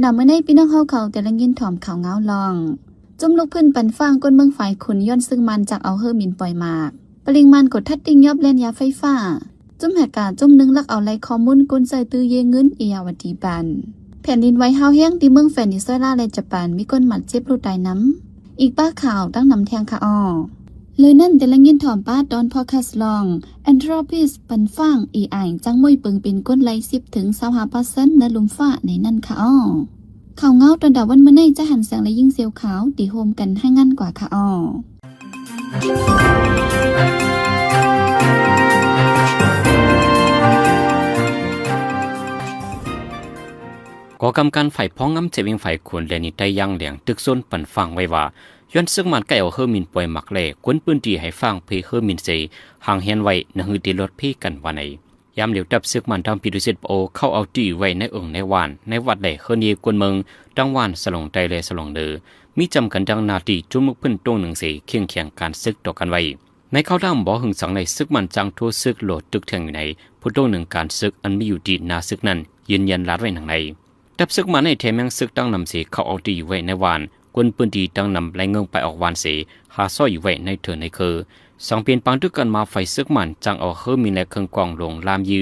นำเมื่อในพี่น้องเขาแต่ละยินถ่อมข่าวเงาลองจุ่มลูกพื้นปันฟางก้นเมืองฝ่ายขุนย้อนซึ่งมันจากเอาเฮอร์มินปล่อยมากปริงมันกดทัดติ้งยอบเล่นยาไฟฟ้าจุ่มแหกกาจุ่มนึงลักเอาไรคอมุนกุนใส่ตื้อเยเงินเอียวัดีบันแผ่นดินไว้เฮาแห้งที่เมืองเฟนิสซาลาและญี่ปุ่นมีก้นหมัดเจ็บรูตายน้ำอีกป้าข่าวตั้งนำแทงค่ะอ้อเลยนั่นแต่ละยินถ่อมป้าดอนพอคัสลองแอนโทรปิสปันฟางอีไอจังมวยเปิงเป็นก้นไหล10 ถึง 25% ในลุมฟ้าในนั่นค่ะอ้อข่าวเงาตอนดาวันเมื่อในจะหันแสงและยิ่งเซลขาวตีโฮมกันให้งั้นกว่าค่ะอ้อก่อกำการฝ่ายพ้องงำเจวิงฝ่ายควรแลนิไตยังเหลียงตึกซนปั่นฟังไว้ว่าย้อนซึ่งมันใกล้เอาเฮอร์มินป่วยหมักเล่กวนปืนตีให้ฟังเพเฮอร์มินเซห่างเฮียนไว้นหือตีรถพี่กันวันไหนยามเหลียวดับซึกมันทำพิรุสิตโอเข้าเอาตีไว้ในในวานในวัดใดเฮนีกวนเมืองดังวานสลงใจเลยสลงเดอมีจำกันดังนาตีจุ่มมุกพื้นตรงหนึ่งเสเคียงเคียงการซึกต่อกันไว้ในเข้าด้ามบ่หึงสังในซึกมันจังทั่วซึกโหลดตึกแทงอยู่ในผู้ตรงหนึ่งการซึกอันมีอยู่ดีนาซึกนั้นยืนยันลาดไว้หนังในดับซึกมันในเทมยังซึกตั้งนำเสเข้าเอาตีไว้ในวานกวนปืนตีตั้งนำไหลเงิงไปออกวานเสหาซ้อยอยู่ไว้ในเถินในคือสองเปลี่ยนปังด้วยกันมาไฟซึกมันจังเอาเฮอมีและเครื่องกองลงลามยื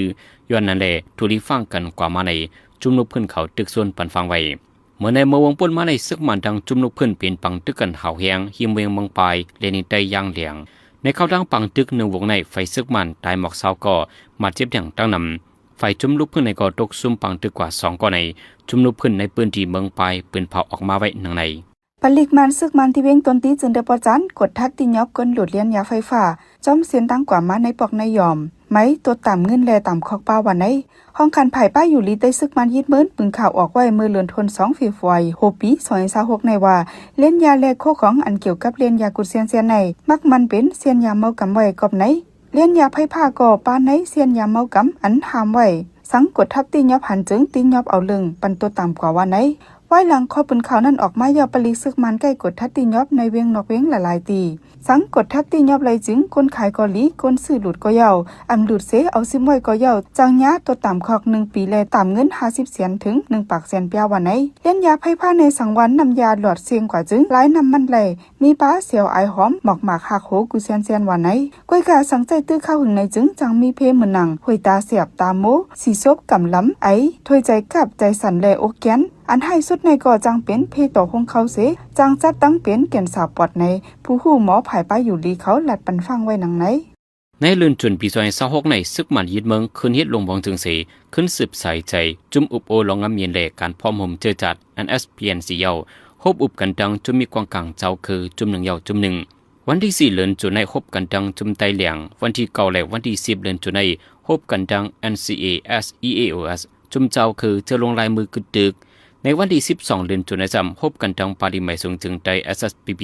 ย้อนนั่นแหละทุลีฟังกันกว่ามาในจุ่มนุบขึ้นเขาตึกส่วนปันฟังไว้เมื่อในเมื่อวงปนมาในซึกมันดังจุ่มนุบขึ้นเปลี่ยนปังตึกกันเห่าแหงหิมเวงเมืองปลายเลนิไตย่างเหลียงในเขาดังปังตึกหนึ่งวงในไฟซึกมันตายหมอกเสาก่อมาเจ็บอย่างตั้งนำไฟจุ่มลุกขึ้นในก่อตกซุ่มปังตึกกว่า2ก่อในจุ่มนุบขึ้นในปืนที่เมืองปลายปืนเผาออกมาไว้หนังในปลิกมันซึกมันที่เว้งตนตีจึงได้ปอจันกดทัดตียอบกนหลุดเลียนยาไฟฟ้าจอมเสียนตั้งกว่ามาในปอกในยอมไหมตัวต่ำเงินแลต่ำคอกป้าวันไหนห้องคันไผ่ป้าอยู่ลีได้ซึกมันยิดเมินปืนข่าวออกไว้มือเลือนทน2 ฝีฝอยโฮปี226ในว่าเล่นยาแลโคของอันเกี่ยวกับเล่นยากุดเซียนในมักมันเป็นเซียนยาเมากำไว้กอบไหนเล่นยาไผ่ผ้าก่อป้าไหนเซียนยาเมากำอันหามไว้สังกดทับตียอบหันจึงตียอบเอาลึงปันตัวต่ำกว่าวันไหนไว้หลังข้อปืนข่าวนั้นออกมายอปลิกซึกมันใกล้กดทัดตียอบในเวียงนอกเวียงหลายๆตีสังกดทัดตียอบไหลจึงคนขายกอลีคนซื้อหลุดก็เยาอำหลุดเสเอาซิมวยก็เยาจังยะตัวต่ำคอก1 ปีแลต่ำเงิน50 เสียนถึง1 ปากเสียนเปียวันไหนเล่นยาไผ่ผ้าในสังวันนำยาหลอดเสียงกว่าจึงหลายนำมันไหลมีป้าเสียวไอหอมหมอกหมากหักโหกูเซียนวันไหนก้อยกาสังใจตื้อเข้าหึงในจึงจังมีเพเหมือนหนังหวยตาเสียบตาโมสีซบกำล้ำไอถวยใจกับใจสั่นแลโอแกนอันให้สุดในก่อจังเป็นเพต่อของเขาเสจังจัดตั้งเป็นเก่นสาวปอดในผู้หูหมอภายป้ายอยู่ลีเขาหลัดปันฟังไว้หนังไหนในเลือนจุนปีซอย26ในซึกมันยิดเมืองขึ้นเฮ็ดลงบองจึงเสขึ้นสืบสายใจจุ่มอุบโอลองงำเมียนแหลกการพร้อมห่มเจอจัดอัน SPNC เยาฮบอุบกันดังจุ่มมีกวางกลางเจ้าคือจุ่ม1เยาจุ่ม1วันที่4เลือนจุนในฮบกันดังจุ่มไตเหลียงวันที่9และวันที่10เลือนจุนในฮบกันดัง NCAS EAOS จุ่มเจ้าคือเจอลงลายมือกึดดึกในวันที่12เดือนตุลาคมพบกันดังปาริมัยสูงจึงไต SSPB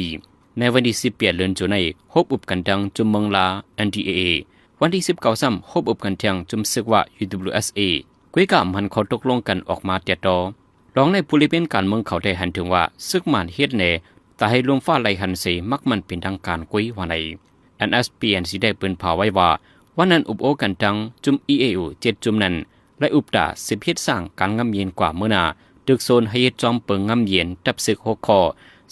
ในวันที่18เดือนตุลาคมพบอุบกันดังจุมเมืองลา NDAA วันที่19ซ้ำพบอุบกันดังจุมซึกว่า UWSA กุยกะมันเขาตกลงกันออกมาเตียต่อรองในผู้ริเป็นการเมืองเขาได้หันถึงว่าซึกมันเฮ็ดแน่แต่ให้ลมฟ้าไหลหันเสมักมันเป็นทางการกุยว่าใน NSPNC ได้เปิ้นเผาไว้ว่าวันนั้นอุบโอกันดังจุม EAO 7จุมนั้นและอุบดา10เฮ็ดสร้างการงำเย็นกว่าเมื่อนาตึกโซนให้จอมเปิงงำเย็นตับซึก6ข้อ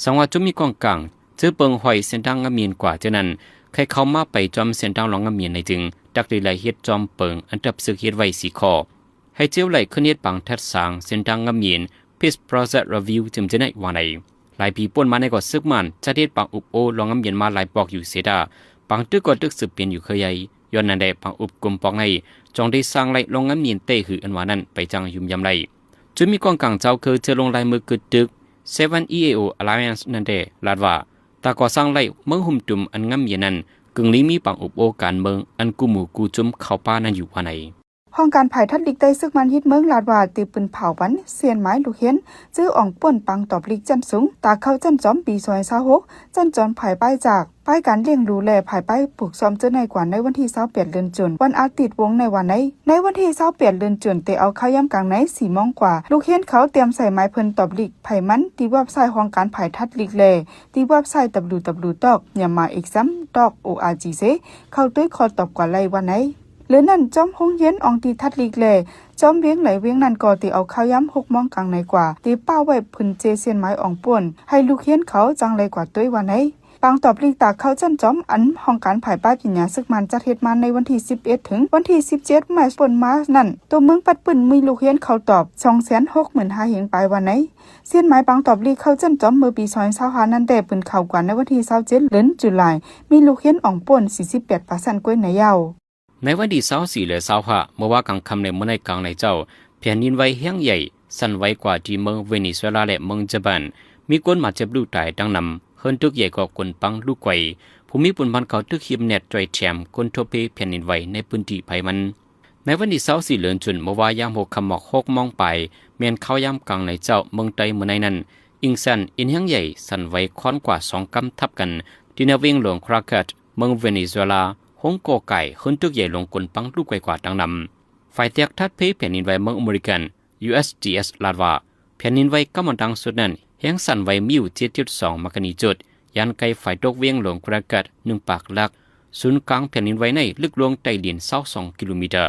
สังว่าจุมีกองกลางเจอเปิงหอยเส้นทางงำเย็นกว่าเจ้านั้นใครเข้ามาไปจอมเส้นทางรองงำเย็นในจึงดักได้ไหลเฮ็ดจอมเปิงอันตับซึกเฮ็ดไว้4ข้อให้เจ้าไหลขึ้นเฮ็ดปังทัดสางเส้นทางงำเย็น Peace Project Review จึงจะได้ว่าในหลายปีป่นมาในก่อซึกมันจะเฮ็ดปังอุบโอรองงำเย็นมาหลายปอกอยู่เสียดาปังตึกก็ตึกสืบเปลี่ยนอยู่เคยใหญ่ย้อนนั้นได้ปังอุบกลุ่มปอกในจองได้สร้างไหลรองงำเย็นเตหืออันว่านั้นไปจังยุ่มยำไหลจุดมีกองกลางเจ้าคือเจอลงลายมือกึดดึก 7 EAO Alliance นั่นเดลาดว่าตาก่อสร้างไล่เมืองหุ่มจุ่มอันงำเย็นนั้นกึ่งนี้มีปังอุบโอการเมืองอันกูหมู่กูจุ่มเข้าป้านั่นอยู่ว่าไหนห้องการไผ่ทัดลิกได้ซึกมันยิดเมืองลาดว่าตีปืนเผาวันเสียนไม้ลูกเห็นจื้ออ่องป่นปังตอบลิกจันสูงตาเข้าจันจอมปี2026จันจอนไผ่ป้ายจากป้ายการเลี้ยงดูแลไผ่ป้ายปลูกซ้อมเจ้าในกว่าในวันที่28เดือนจุนวันอาทิตย์วงในวันในวันที่28เดือนจุนเตเอาเข้าย่ำกลางใน4 โมงกว่าลูกเห็นเขาเตรียมใส่ไม้เพิ่นตอบลิกไผ่มันที่เว็บไซต์ห้องการไผ่ทัดลิกแลที่เว็บไซต์ www.myanmarexam.org เสเข้าด้วยคอตอบกว่าไล่วันไหน รือนั่นจอมห้องเย็นอองตีทัดลีกเลยจอมเวียงไหลเวียงนั่นก่อตีเอาข้าวย้ำ6 โมงกลางในกว่าตีป้าไว้พื้นเจเซียนไม้อ่องป่วนให้ลูกเฮียนเขาจังเลยกว่าด้วยวันไหนปางตอบลีกตาเข้าจันจอมอันห้องการผ่ายป้ายปัญญาซึกมันจัดเฮ็ดมาในวันที่11ถึงวันที่17มาป่นมานั่นตัวเมืองปัดปืนมีลูกเฮียนเขาตอบ 265,000 เฮงไปวันไหนเสียนไม้ปางตอบลีกเข้าจันจอมเมื่อปี2025นั้นแต่ปืนเข้ากว่าในวันที่27เดือนตุลาคมมีลูกเฮียนอ่องป่น 48% กว่าในยาวในวันที่24และ25เมื่อว่ากลางค่ำในเมื่อในกลางในเจ้าแผ่นดินไหวแห้งใหญ่สั่นไหวกว่าที่เมืองเวเนซุเอลาและเมืองญี่ปุ่นมีคนมาเจ็บลูกตายดังนำเฮิรนตึกใหญ่กว่าคนปังลูกไกวภูมิปุ่นพันเขาตึกหิมเน็ตจอยแชมคนทบเพแผ่นดินไหวในพื้นที่ภัยมันในวันที่24เดือนตุลาคมเมื่อว่ายาม6 ค่ำหมอก6 โมงไปเมียนเข้ายามกลางในเจ้าเมืองไตเมื่อในนั้นอิงซันอินแห้งใหญ่สั่นไหวค้อนกว่า2 กำทับกันที่ในเวียงหลวงคราคัตเมืองเวเนซุเอลาฮงโกไก่ขึ้นตึกใหญ่ลงกลปังลูกไกวกว่าดังนำฝ่ายเตียกทัดเพแผ่นดินไหวเมืองอเมริกัน USGS ลาดว่าแผ่นดินไหวกำลังดังสุดนั้นแห้งสั่นไหวมีอยู่ 7.2 มักนิจุดยันไกลฝ่ายตกเวียงหลวงกระกัด1 ปากลักศูนย์กลางแผ่นดินไหวในลึกลงใต้ดิน22 กิโลเมตร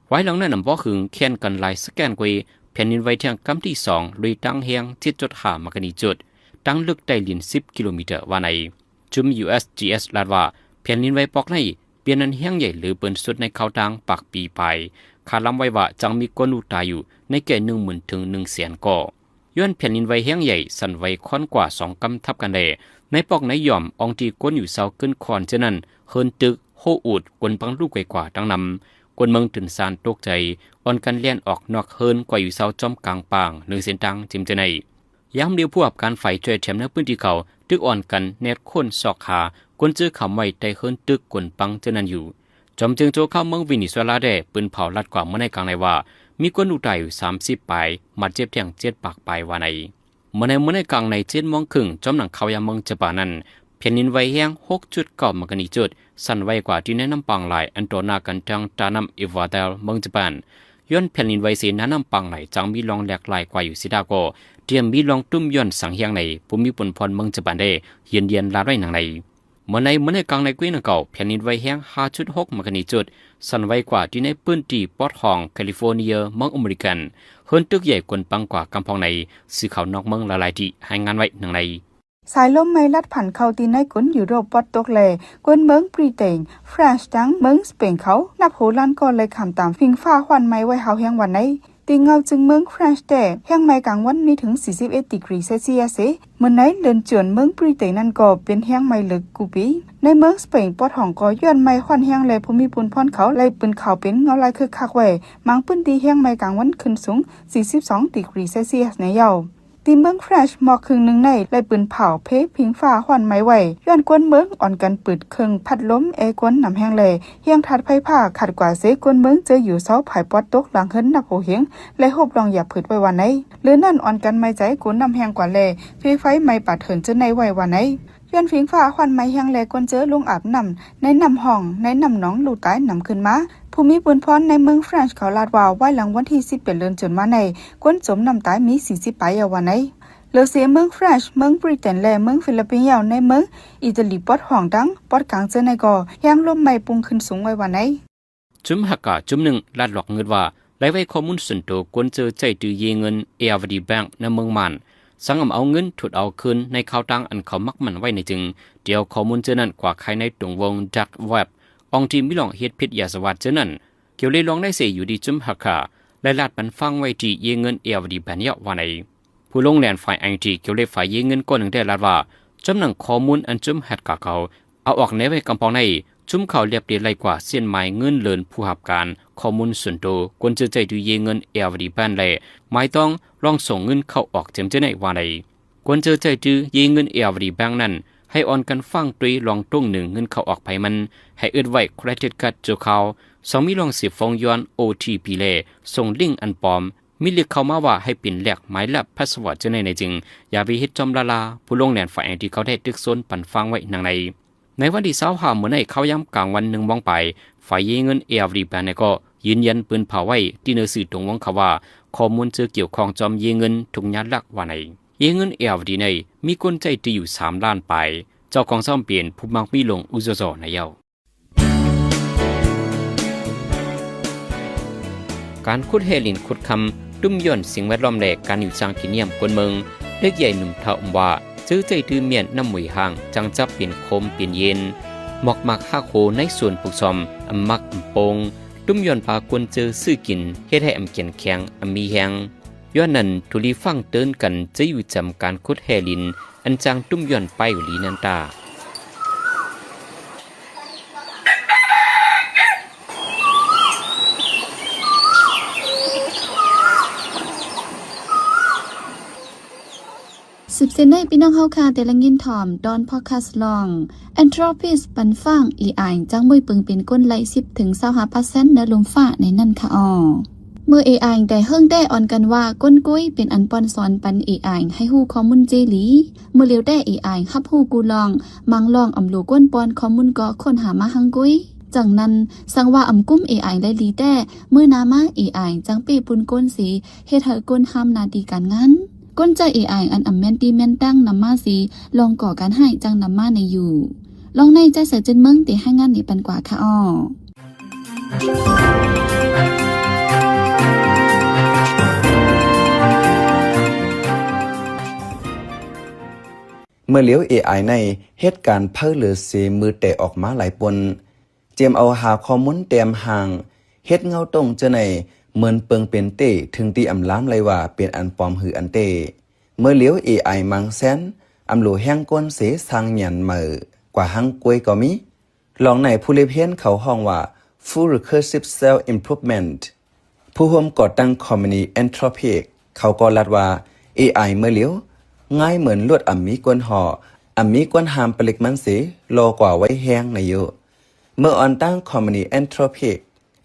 ไว้หลังนั้นนำบ่หึงแค้นกันหลายสแกนกวยแผ่นดินไหวเที่ยงกำที่2ลุยตั้งแห้ง 7.5 มักนิจุดตั้งลึกใต้ดิน10 กิโลเมตรว่าในจุม USGS ลาดว่าแผ่นดินไหวปอกในเปลี่ยนนั้นแห้งใหญ่หรือเปิ้นสุดในเขาทางปากปีไปคาดลำไว้ว่าจังมีคนอุตายอยู่ในแก่ 10,000 ถึง 100,000 ก่อย้อนแผ่นดินไหวแห้งใหญ่สั่นไหวค่อนกว่า2 กำทับกันได้ในปอกในย่อมอองที่ก้นอยู่เสาขึ้นคอนเช่นนั้นเฮิรนตึกโฮอูดกวนปังลูกไกวกว่าดังนำกวนเมืองตื่นสานตกใจอ่อนกันเลี้ยนออกนอกเฮิรนกว่าอยู่เสาจอมกลางปางหรือเส้นทางจิมจะในย้ำเดียวผู้อับการไฟช่วยแถมในพื้นที่เขาตึกอ่อนกันเน็ตคนซอกหากวนเจอข่าวใหม่ใต้เฮิรนตึกกวนปังเช่นนั้นอยู่จอมจึงโจเข้าเมืองเวเนซุเอลาได้ปืนเผาลัดกว่าเมื่อในกลางในว่ามีคนอุตายอยู่30 ปลายมาเจ็บแทง7 ปากปลายว่าในเมื่อในกลางใน7 โมงครึ่งจอมหนังเขายามเมืองญี่ปุ่นนั้นแผ่นดินไหวแห้ง 6.9 มักนิจุดสั่นไหวกว่าที่ในน้ำปังไหลอันโตนากันจังตานำอิวาเดลเมืองญี่ปุ่นย้อนแผ่นดินไหวเสียน้ำปังไหลจังมีลองแหลกลายกว่าอยู่สิดาโกเตรียมมีลองตุ้มย้อนสังเฮียงในภูมิปุ่นพรเมืองญี่ปุ่นได้เย็นลาด้วยหนังในเมื่อในกลางในกุ้ยนังเก่าแผ่นดินไหวแห้ง 5.6 มักนิจุดสั่นไหวกว่าที่ในพื้นที่ปอร์ตฮองแคลิฟอร์เนียเมืองอเมริกันเฮิรนตึกใหญ่กวนปังกว่ากำพองในสื่อข่าวนอกเมืองละลายที่ให้งานไว้หนังในสายลมไม่ลัดผ่านเข้าตีในกุนยุโรปปอดตกเลยกวนเมืองบริเตนฝรั่งดังเมืองสเปนเขานับโหล้านก่อนเลยคำตามฟิงฟ้าควันไม้ไว้เฮาแห้งวันไหนตีเงาจึงเมืองฝรั่งแต่แห้งไม้กลางวันมีถึง41 ดีกรีเซลเซียสเมื่อไหนเดินจวนเมืองบริเตนนั่นก็เป็นแห้งไม้ลึกกูปีในเมืองสเปนปอดห้องก็ย้อนไม้ควันแห้งเลยภูมิปุ่นพรเขาเลยปืนเขาเป็นเงาลายคือคักไว้มังปืนตีแห้งไม้กลางวันขึ้นสูง42 ดีกรีเซลเซียสในยาวตีเมืองแฟรชหมอกครึ่งหนึ่งในไล่ปืนเผาเพพิงฟ้าควันไม้ไหวย้อนกวนเมืองอ่อนกันปืดเครื่องพัดล้มกวนนำแห้งเลยเฮียงทัดไผ่ผ้าขัดกว่าเสกวนเมืองเจออยู่เสาไผ่ปอดตกหลังเฮิรนนับโหเฮียงและหบลองอย่าผืดไว้วันไหนหรือนั่นอ่อนกันไม่ใจกวนนำแห้งกว่าเลยไฟไม่ปัดเถินเจอในไหววันไหนย้อนฟิงฟ้าควันไม้แห้งเลยกวนเจอลงอาบน้ำในน้ำห้องในน้ำหนองลูกตายนำขึ้นมาภูมิปุนพรในเมืองฝรั่งเขาลาดว่าไว้หลังวันที่10เป็นเดือนจนมาในกวนจมน้ำตายมี40 ปลายวันไหนเหลือเสียเมืองฝรั่งเมืองบริเตนและเมืองฟิลิปปินส์ยาวในเมืองอิตาลีปอดห้องดังปอดกลางเจอในก่อย่างลมไม่ปุ่งขึ้นสูงไว้วันไหนจุมหักกะจุมหนึ่งลาดหลอกเงินว่าไล่ไว้ข้อมูลส่วนตัวกวนเจอใจตือเยเงินARD Bank ในเมืองมันสังอำเอาเงินถูดเอาคืนในข่าวตังอันเขามักมันไว้ในจึงเดียวข้อมูลเจอนั้นกว่าใครในตรงวงดักเว็บองทีมิลองเฮ็ดพิษยาสวัสดิ์เจอนั้นเกี่ยวเลยลองได้เสียอยู่ดีจุมหักกะและลาดมันฟังไว้ที่เยเงินARD Bank ยาววันไหนผู้ลงแหลนฝ่ายไอทีเกี่ยวเลยฝ่ายเยเงินก้อนหนึ่งได้ลาดว่าจำหนังข้อมูลอันจุมหักกะเขาเอาออกในไว้กำปองในจุ่มเขาเรียบเรียนไรกว่าเส้นไม้เงินเลินผู้หับการข้อมูลส่วนตัวควรจะใจดูเยเงินARD Bankเลยไม่ต้องลองส่งเงินเข้าออกเต็มจะในวันใดควรจะใจดูเยเงินARD Bank นั้นให้ออนกันฟังตุยลองตรงหนึ่งเงินเข้าออกไปมันให้อึดไว้เครดิตการ์ดเจ้าเขาสองมีลองสิฟงย้อน OTP เลยส่งลิงก์อันปลอมมีเรียกเข้ามาว่าให้ปิ่นแหลกหมายลับพาสเวิร์ดจะในจึงอย่าไปฮิตจอมลาผู้ลงแหลนฝ่ายที่เขาได้ตึกซนปั่นฟังไว้หนังในวันที่25เหมือนในเขาย้ำกลางวัน1 มองไปฝ่ายเยเงินARD Bank ก็ยืนยันปืนเผาไว้ที่เนื้อสื่อตรงวังเขาว่าข้อมูลเจอเกี่ยวข้องจอมเยเงินทุกยัดลักว่าในเยเงินARDในมีคนใจตีอยู่3 ล้านไปเจ้าของซ่อมเปลี่ยนผู้มักมีลงอุจจาระในเยา การขุดเฮลินขุดคำตุ้มย่อนสิ่งแวดล้อมแหลกการอยู่จางที่เนียมกวนเมืองเล็กใหญ่หนุ่มเท่าว่าซื้อใจดื้อเมียนน้ำหมวยห่างจังจับเปลี่ยนคมเปลี่ยนเย็นหมอกมักห้าโคในส่วนปลูกซอมอำมักอำโปงตุ้มย่อนพากวนเจอซื้อกินเฮ็ดให้อำเกียนแข็งอำมีแหงย้อนนั้นทุลีฟังเตือนกันจะอยู่จำการขุดเฮลินอันจางตุ้มย่อนไปอยู่ลีนันตา10 เซนได้พี่น้องเฮาค่ะแต่ละยินถ่อมดอนพอดคาสต์ลอง Anthropic ปันฟัง AI จังมวยปึงเป็นก้นไหล10 ถึง 25% เนื้อลมฟ้าในนั่นค่ะเมื่อ AI ได้เฮิงได้อ่อนกันว่าก้นกุ้ยเป็นอันปอนสอนปัน AI ให้ฮู้ข้อมูลเจหลีเมื่อเลียวได้ AI ฮับฮู้กูลองมังลองอำลูก้นปอนข้อมูลก็ค้นหามาหังกุ้ยจังนั้นสังว่าอำกุ้ม AI ได้ลีแต่เมื่อนามา AI จังเปปุนก้นสีเฮ็ดให้ก้นห้ามนาดีการงานก้นใจ AI อันอำแม่นตีแม่นตั้งนำมาสีลองก่อการให้จังนำมาในอยู่ลองในใจเสือจินเมืองติให้งานนี่ปันกว่าค่ะเมื่อเลี้ยว AI ในเหตุการณ์เพิ่นเหลือเสมือแต่ออกมาหลายปนเจียมเอาหาข้อมูลเตรียมห่างเฮ็ดเงาตรงเจาในเหมือนเปิงเป็นเต้ถึงที่อำล้ำเลยว่าเป็นอันปลอมหืออันเต้เมื่อเลี้ยว AI มังแสนอำโลแห้งก้นเสสร้างหยันเหมือกว่าหังกวยก็มีลองในผู้เลเพียนเขาห้องว่า Full Recursive Cell Improvement ผู้ร่วมก่อตั้ง Company Anthropic เขาก็ลัดว่า AI เมื่อเลี้ยวง่ายเหมือนลวดอำมีกวนห่ออำมีกวนหามปลิกมันสีโลกว่าไว้แห้งในอยู่เมื่อออนตั้ง Company Anthropic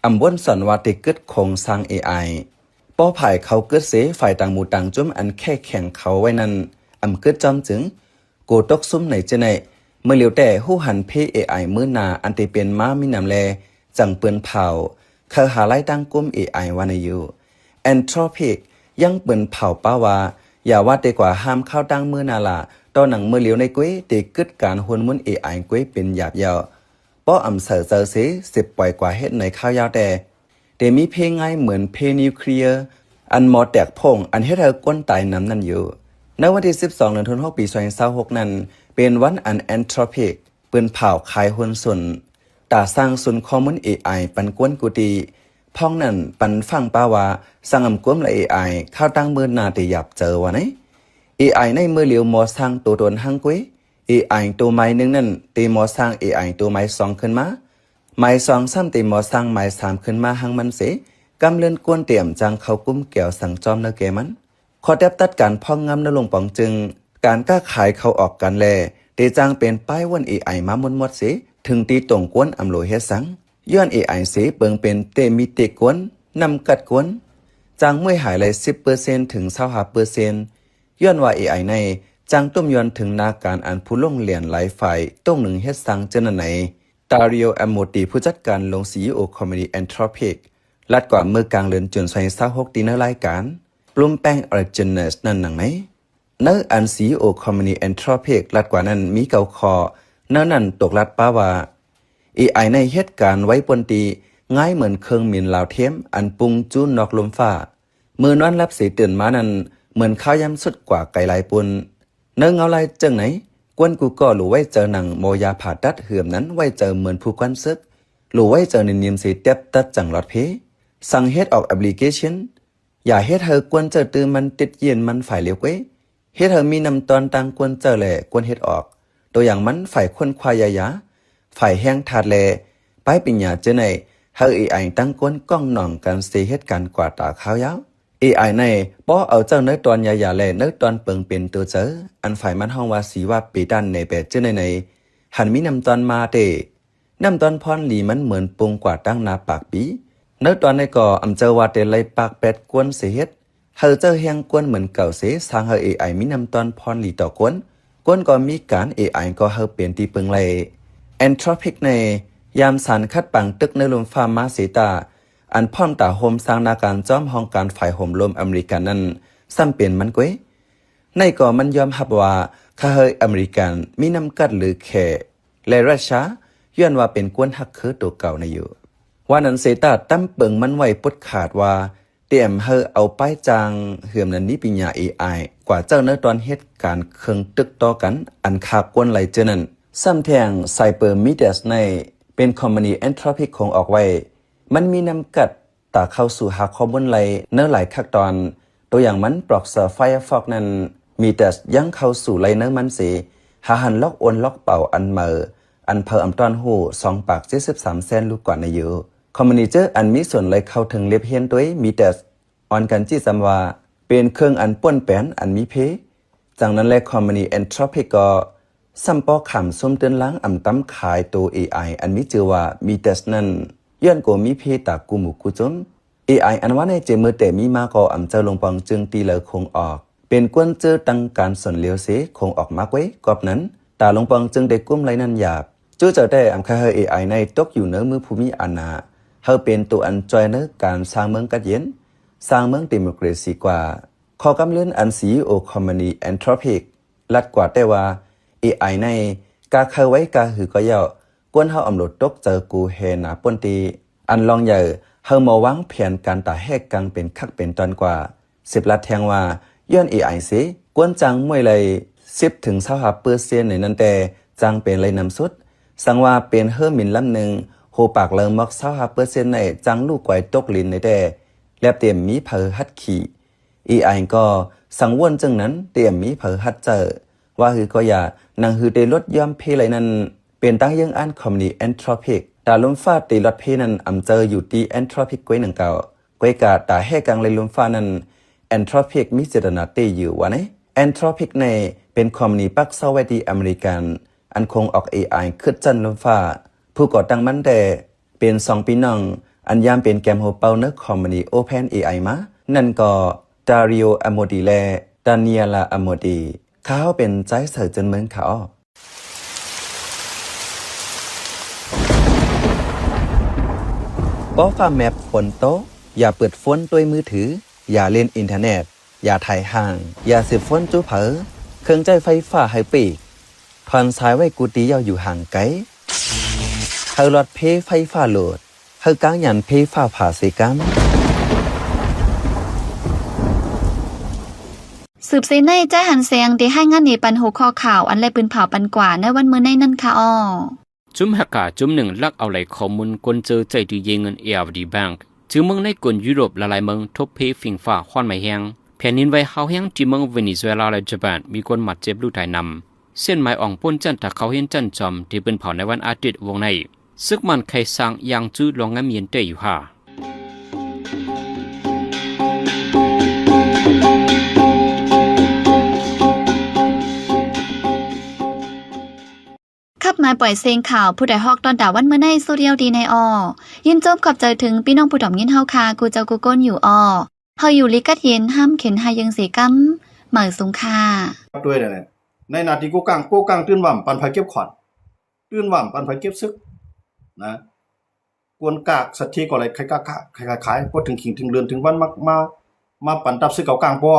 อำวนสอนว่าติกึดโครงสร้าง AI ป้อภายเขากึดเสฝ่ายต่างหมู่ต่างจุ่มอันแค่แข่งเขาไว้นั้นอำกึดจอมจึงโกตกซุ่มในเจไหนเมื่อเหลียวแต่หู้หันเพ AI มื้อนาอันติเป็นม้ามีนำแลจังเปืนเผาเขาหาไล่ตั้งกุ้ม AI ว่าในอยู่ Anthropic ยังเปืนเผาป้าว่าอย่าว่าแต่กว่าห้ามเข้าตั้งมื้อนาละตอนหนังเมื่อเหลียวในกุ้ยติกึดการหุนมุน AI กุ้ยเป็นหยาบยาวป้ออำเสือเจอสิ10ปล่อยกว่าเฮ็ดในข้าวยาวแต่มีเพลงง่ายเหมือนเพลงนิวเคลียร์อันหมอแตกพงอันเฮ็ดให้ก้นตายน้ำนั่นอยู่ในวันที่12เดือนธันวาคมปี2026นั้นเป็นวันอันแอนโทรพิกปืนเผาขายหุ้นส่วนตาสร้างศูนย์ข้อมูล AI ปันกวนกุฏิพ้องนั้นปันฟังป้าว่าสั่งอำกวมละ AI เข้าตั้งมือนาติหยับเจอวะไหน AI ในมือเหลียวหมอสร้างตัวตนหังกุ้ย AI ตัวใหม่นึงนั้นตีหมอสร้าง AI ตัวใหม่2ขึ้นมาหมาย2 3ตีหมอสร้างหมาย3ขึ้นมาหังมันเสกำเลื่อนกวนเตี่ยมจังเข้ากุ้มแก้วสั่งจอมเนแกมันขอแทบตัดการพ่องงำนลงปองจึงการก้าขายเขาออกกันแลเตจังเป็นป้ายวัน AI มามุนหมดเสถึงตีตรงกวนอำโลเฮ็ดสังย้อน AI เสเปิงเป็นเตมีเตกวนนำกัดกวนจังมวยหายเลย 10% ถึง 25% ย้อนว่า AI ในจังต้มยอนถึงนาการอันผู้ลงเหรียญหลายฝ่ายต้องหนึ่งเฮ็ดสังเจนไหนตาริโอแอมโมตีผู้จัดการลง CEO Company Anthropic ลัดกว่าเมื่อกลางเดือนจุน2026ตีในรายการปลุ่มแป้ง Originals นั่นหนังไหมเนื้ออัน CEO Company Anthropic ลัดกว่านั้นมีเก่าคอเนื้อนั่นตกลัดป้าว่า AI ในเหตุการณ์ไว้ปนตีง่ายเหมือนเครื่องมินลาวเทียมอันปุงจูนนอกลมฟ้าเมื่อนอนรับสีตื่นมานั้นเหมือนข้าวยำสุดกว่าไก่ลายปุนเนื้อเงาลายจังไหนกวนกูก็หลู่ไว้เจอหนังโมยาผ่าตัดเหือมนั้นไว้เจอเหมือนผู้กวนซึกหลู่ไว้เจอในนิมสีเต็บตัดจังหลอดเพสั่งเฮ็ดออกแอปพลิเคชันอย่าเฮ็ดเธอกวนเจอตื่นมันติดเย็นมันฝ่ายเลี้ยวเว้ยเฮ็ดเธอมีนำตอนตังกวนเจอแหล่กวนเฮ็ดออกตัวอย่างมันฝ่ายคนควายยาฝ่ายแห้งถาดแลไปปัญญาเจไหนเฮา AI ตั้งกวนกล้องหน่องกันเสเหตุการณ์กว่าตาขาวยาว AI ในป้อเอาเจ้าเนื้อตอนยาแลเนื้อตอนเปิงเป็นตัวเจออันฝ่ายมันห้องว่าสีว่าปีดันในแบบเจในหันมีนำตอนมาเตนำตอนพรหลีมันเหมือนปงกว่าตั้งนาปากปีเนื้อตอนในก่ออำเจอว่าเตไลปากแปดกวนเสียเฮ็ดเฮาเจ้าแหงกวนเหมือนเก่าเสสร้างเฮา AI มีนำตอนพรหลีต่อกวนก็มีการ AI ก็เฮาเปลี่ยนตีเปิงไล Anthropic ในยามสารคัดปังตึกในลมฟ้ามาสีตาอันพร้อมตาโฮมสร้างนาการจ้อมห้องการฝ่ายโฮมลมอเมริกันนั้นซ้ำเปลี่ยนมันก้วยในก่อมันยอมรับว่าข้าเฮยอเมริกันมีน้ำกัดหรือแค่และรัสเซียย้อนว่าเป็นกวนฮักเกอร์ตัวเก่าในอยู่ ว่านั้นเสตาตั้มเปิงมันไว้ปดขาดว่าเตรียมเฮอเอาป้ายจางเหือมนั้นนี้ปัญญา AI กว่าเจ้าเนื้อตอนเหตุการณ์เครื่องตึกต่อกันอันคากวนไหลเจอนั้นซ้ำแทงไซเปอร์มิเดสในเป็นคอมมานีแอนโทรพิกคงออกไว้มันมีนำกัดตาเข้าสู่หาข้อมูลไหลเนื้อหลายขั้นตอนตัวอย่างมันปลอกเซอร์ไฟฟอกนั้นมีแต่ยังเข้าสู่ไหลเนื้อมันสีหาหันล็อกโอนล็อกเป่าอันเมออันเพออำตอนหู2 ปาก73 เซนลูกกว่าในเยอะคอมมูนิเจอร์อันมีส่วนไหลเข้าถึงเล็บเฮียนตัวมีแต่ออนกันจี้จำว่าเป็นเครื่องอันป่วนแปนอันมีเพจากนั้นแลคอมมานีแอนโทรพิกก็ซัมปอขำส้มเตือนล้างอำตั้มขายตัว AI อันมีชื่อว่ามีเตสนั้นย้อนโกมีเพตากูหมูกูจน AI อันว่าในเจมือแต่มีมาก็อำเจอลงปองจึงตีเลอคงออกเป็นกวนเจอตั้งการสนเลียวเสคงออกมากไว้กอบนั้นตาลงปองจึงได้กุ้มไรนั่นหยาบจู่เจอได้อำคาเฮ AI ในตกอยู่เนื้อมือภูมิอาณาเฮาเป็นตัวอันจอยเนื้อการสร้างเมืองกัดเย็นสร้างเมืองเดโมคราซีกว่าขอกำเลื่อนอันซีโอคอมมานีแอนโทรพิกลัดกว่าแต่ว่า AI ในกาเคยไว้กาหือก็ย่อกวนเฮาอำโหลดตกเจอกูเฮนาป่นตีอันลองใหญ่เฮามาวางแผนการตาแหกกังเป็นคักเป็นตอนกว่า10ลัดแทงว่าย้อน AI สิกวนจังมวยเลย10 ถึง 25% ในนั้นแต่จังเป็นเลยนำสุดสังว่าเป็นเฮอมินลำหนึ่งโหปากเลิงมัก25% ในจังลูกไกวตกลินในแต่แลบเตรียมมีเผอหัดขี่ AI ก็สังวนจึงนั้นเตรียมมีเผอหัดเจอว่าคือก็อย่านางคือได้ลดย่อมเพไหลนั้นเป็นตั้งยังอันคอมมูนิแอนโทรพิกตาลมฟ้าตีลดเพนั้นอำเจออยู่ที่แอนโทรพิกไว้หนึ่งเก่าไว้กาตาแห่กังเลยลมฟ้านั้นแอนโทรพิกมีเจตนาตีอยู่วะเนี่ยแอนโทรพิกในเป็นคอมมูนิปักเซาไว้ที่อเมริกันอันคงออก AI ขึ้นจันลมฟ้าผู้ก่อตั้งมันแต่เป็น2 พี่น้องอันยามเป็นแกมโฮเปาเนอร์คอมมูนิโอเพน AI มานั่นก็ดาริโออโมดีและดาเนียลาอโมดีเขาเป็นใจเสือจนเมืองเขาป้อฟ้าแมปฝนโตอย่าเปิดฝนด้วยมือถืออย่าเล่นอินเทอร์เน็ตอย่าถ่ายห่างอย่าสืบฝนจู้เผอเครื่องใจไฟฟ้าให้ปีกทอนสายไว้กูตียาวอยู่ห่างไกลเฮาหลอดเพไฟฟ้าโหลดเฮากางยันเพฟ้าผ่าเสกัน สืบเสในใจหันเสียงที่ให้งานในปันหัวข้อข่าวอันไรปืนเผาปันกว่าในวันมื้อในนั่นค่ะอ้อจุ่มหักกาจุ่มหนึ่งลักเอาไหลข้อมูลกวนเจอใจดีเยเงิน AFD Bank จื้อเมืองในกวนยุโรปละลายเมืองทบเพฟิงฟ้าควันไม่แห้งแผ่นดินไหวเฮาแห้งที่เมืองเวเนซุเอลาและญี่ปุ่นมีคนหมัดเจ็บลูกไทยนำเส้นไม้อ่องป้นจันถ้าเขาเห็นจันจอมที่เป็นเผาในวันอาทิตย์วงในซึกมันใครสร้างอย่างจื้อลองงามเย็นเตยอยู่ห่าขับมาปล่อยเสียงข่าวผู้ใดฮอกตอนด่าวันเมื่อในโซเดียลดีในอยินจบขอบใจถึงพี่น้องผู้ถ่อมยินเฮาคากูเจ้ากูก้นอยู่เฮาอยู่ลิกัดเย็นห้ามเข็นหายังสีกำเหมือสงค่าด้วยเนี่ยในนาทีกูกลางตื่นว่ำปันไผเก็บขวัญตื่นว่ำปันไผเก็บซึกนะกวนกากสัตว์ที่ก็อะไรใครกากใครขายพอถึงขิงถึงเรือนถึงวันมาปันตับซึกเก่ากลางป้อ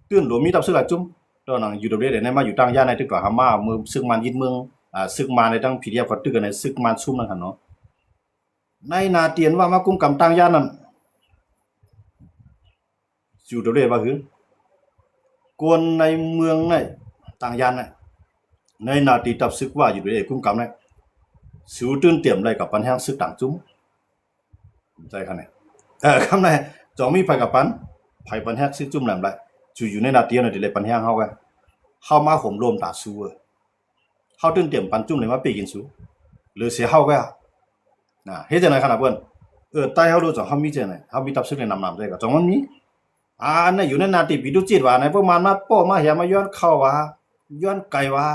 ตื่นหลวมีตับซึกหลายจุ้มตอนนั้นอยู่เรื่อยๆในมาอยู่ตั้งย่านในตึกกับฮามามือซึกมันยิดเมืองซึกมาในตั้งผีเดียกว่าตึกกันในซึกมันซุ่มนั่นหั่นเนาะในนาเตียนว่ามากุมกำตั้งย่านนั้นอยู่เรื่อยๆว่าคือกวนในเมืองในต่างย่านในนาตีตับซึกว่าอยู่เรื่อยๆกุมกำในสิวตื่นเตรียมอะไรกับปันแห้งซึกต่างจุ้มใจคันไหนคำไหนจองมีไผกับปันไผปันแห้งซึกจุ้มแหลมไรอยู่ในนาเตียนน่ะดิเลยปันแห้งเฮากันเฮามาห่มรวมตาสู้เฮาตื่นเตรียมปันจุ้มเลยมาปีกินสู้หรือเสียเฮาก็น่ะเฮ็ดจังได๋คั่นน่ะเพิ่นใต้เฮารู้จักเฮามีจังได๋เฮามีตับซึกในนำๆได้ก็จองมันมีในอยู่ในนาตีบิดุจิตว่าในประมาณมาป้อมาเหียมาย้อนเข้าว่าย้อนไกลว่า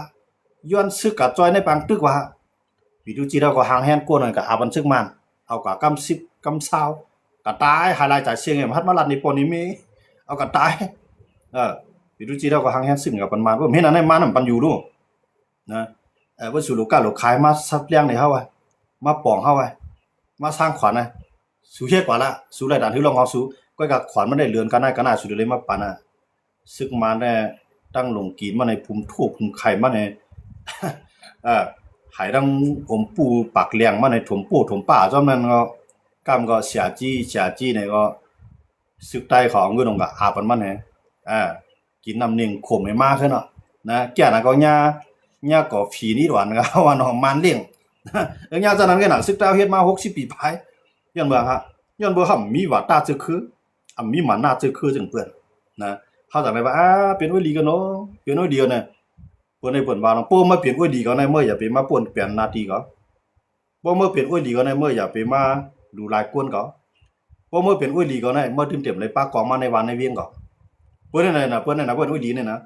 ย้อนซึกกะจอยในปังตึกว่าบิดุจิเราก็ห่างแฮนกวนนั่นก็อาบันซึกมันเอากะกำ10กำ20กะตายหาลายจ่ายเสียงให้พัดมาลัดในปอนี้มีเอากะตายบิดุจิเราก็ห่างแฮนซึกกับปันมาบ่เห็นอันนั้นมานํปันอยู่ดูนะว่าสู่ลูกกะลูกขายมาซับเลี้ยงในเฮามาปองเฮามาสร้างขวัญสู่เฮ็ดกว่าละสู่รายด่านที่ลองเฮาสู่ก็กับขวัญมันได้เรือนกันได้สุดเลยมาปันซึกมาแน่ตั้งลงกีนมาในภูมิทูบภูมิไข่มาในหายดังผมปูปากเลี้ยงมาในถมปูถมป่าจอมนั้นก็ กำก็เสียจี้เนี่ยก็ซึกใต้ของเงินองก็อาปันมันแฮกินน้ำหนึ่งขมไม่มากขึ้นเนาะนะแก่น่ะก็ญาก็ผีนี่ดวนก็ว่าน้องมันเลี้ยงญาจากนั้นก็น่ะซึกใต้เฮ็ดมา60ปีภายย้อนเบิ่งฮะย้อนเบิ่งห่ำมีว่าตาจึกคือมีหมันหน้าจึกคือจังเปิ้นนะเฮาจังได๋ว่าเป็นอ้วยลีกันเนาะเป็นอ้วยเดียวเนี่ยเปิ้นให้เปิ้นว่าเนาะโป้มาเป็นอ้วยดีก็ได้เมื่ออย่าไปมาป่วนเปลี่ยนหน้าที่ก็บ่เมื่อเป็นอ้วยดีก็ได้เมื่ออย่าไปมาดูลายกวนก็บ่เมื่อเป็นอ้วยลีก็ได้เมื่อเต็มๆเลยปากกองมาในวันในเวียงก็เปิ้นนั่นน่ะเปิ้นอ้วยลีเนี่ยนะ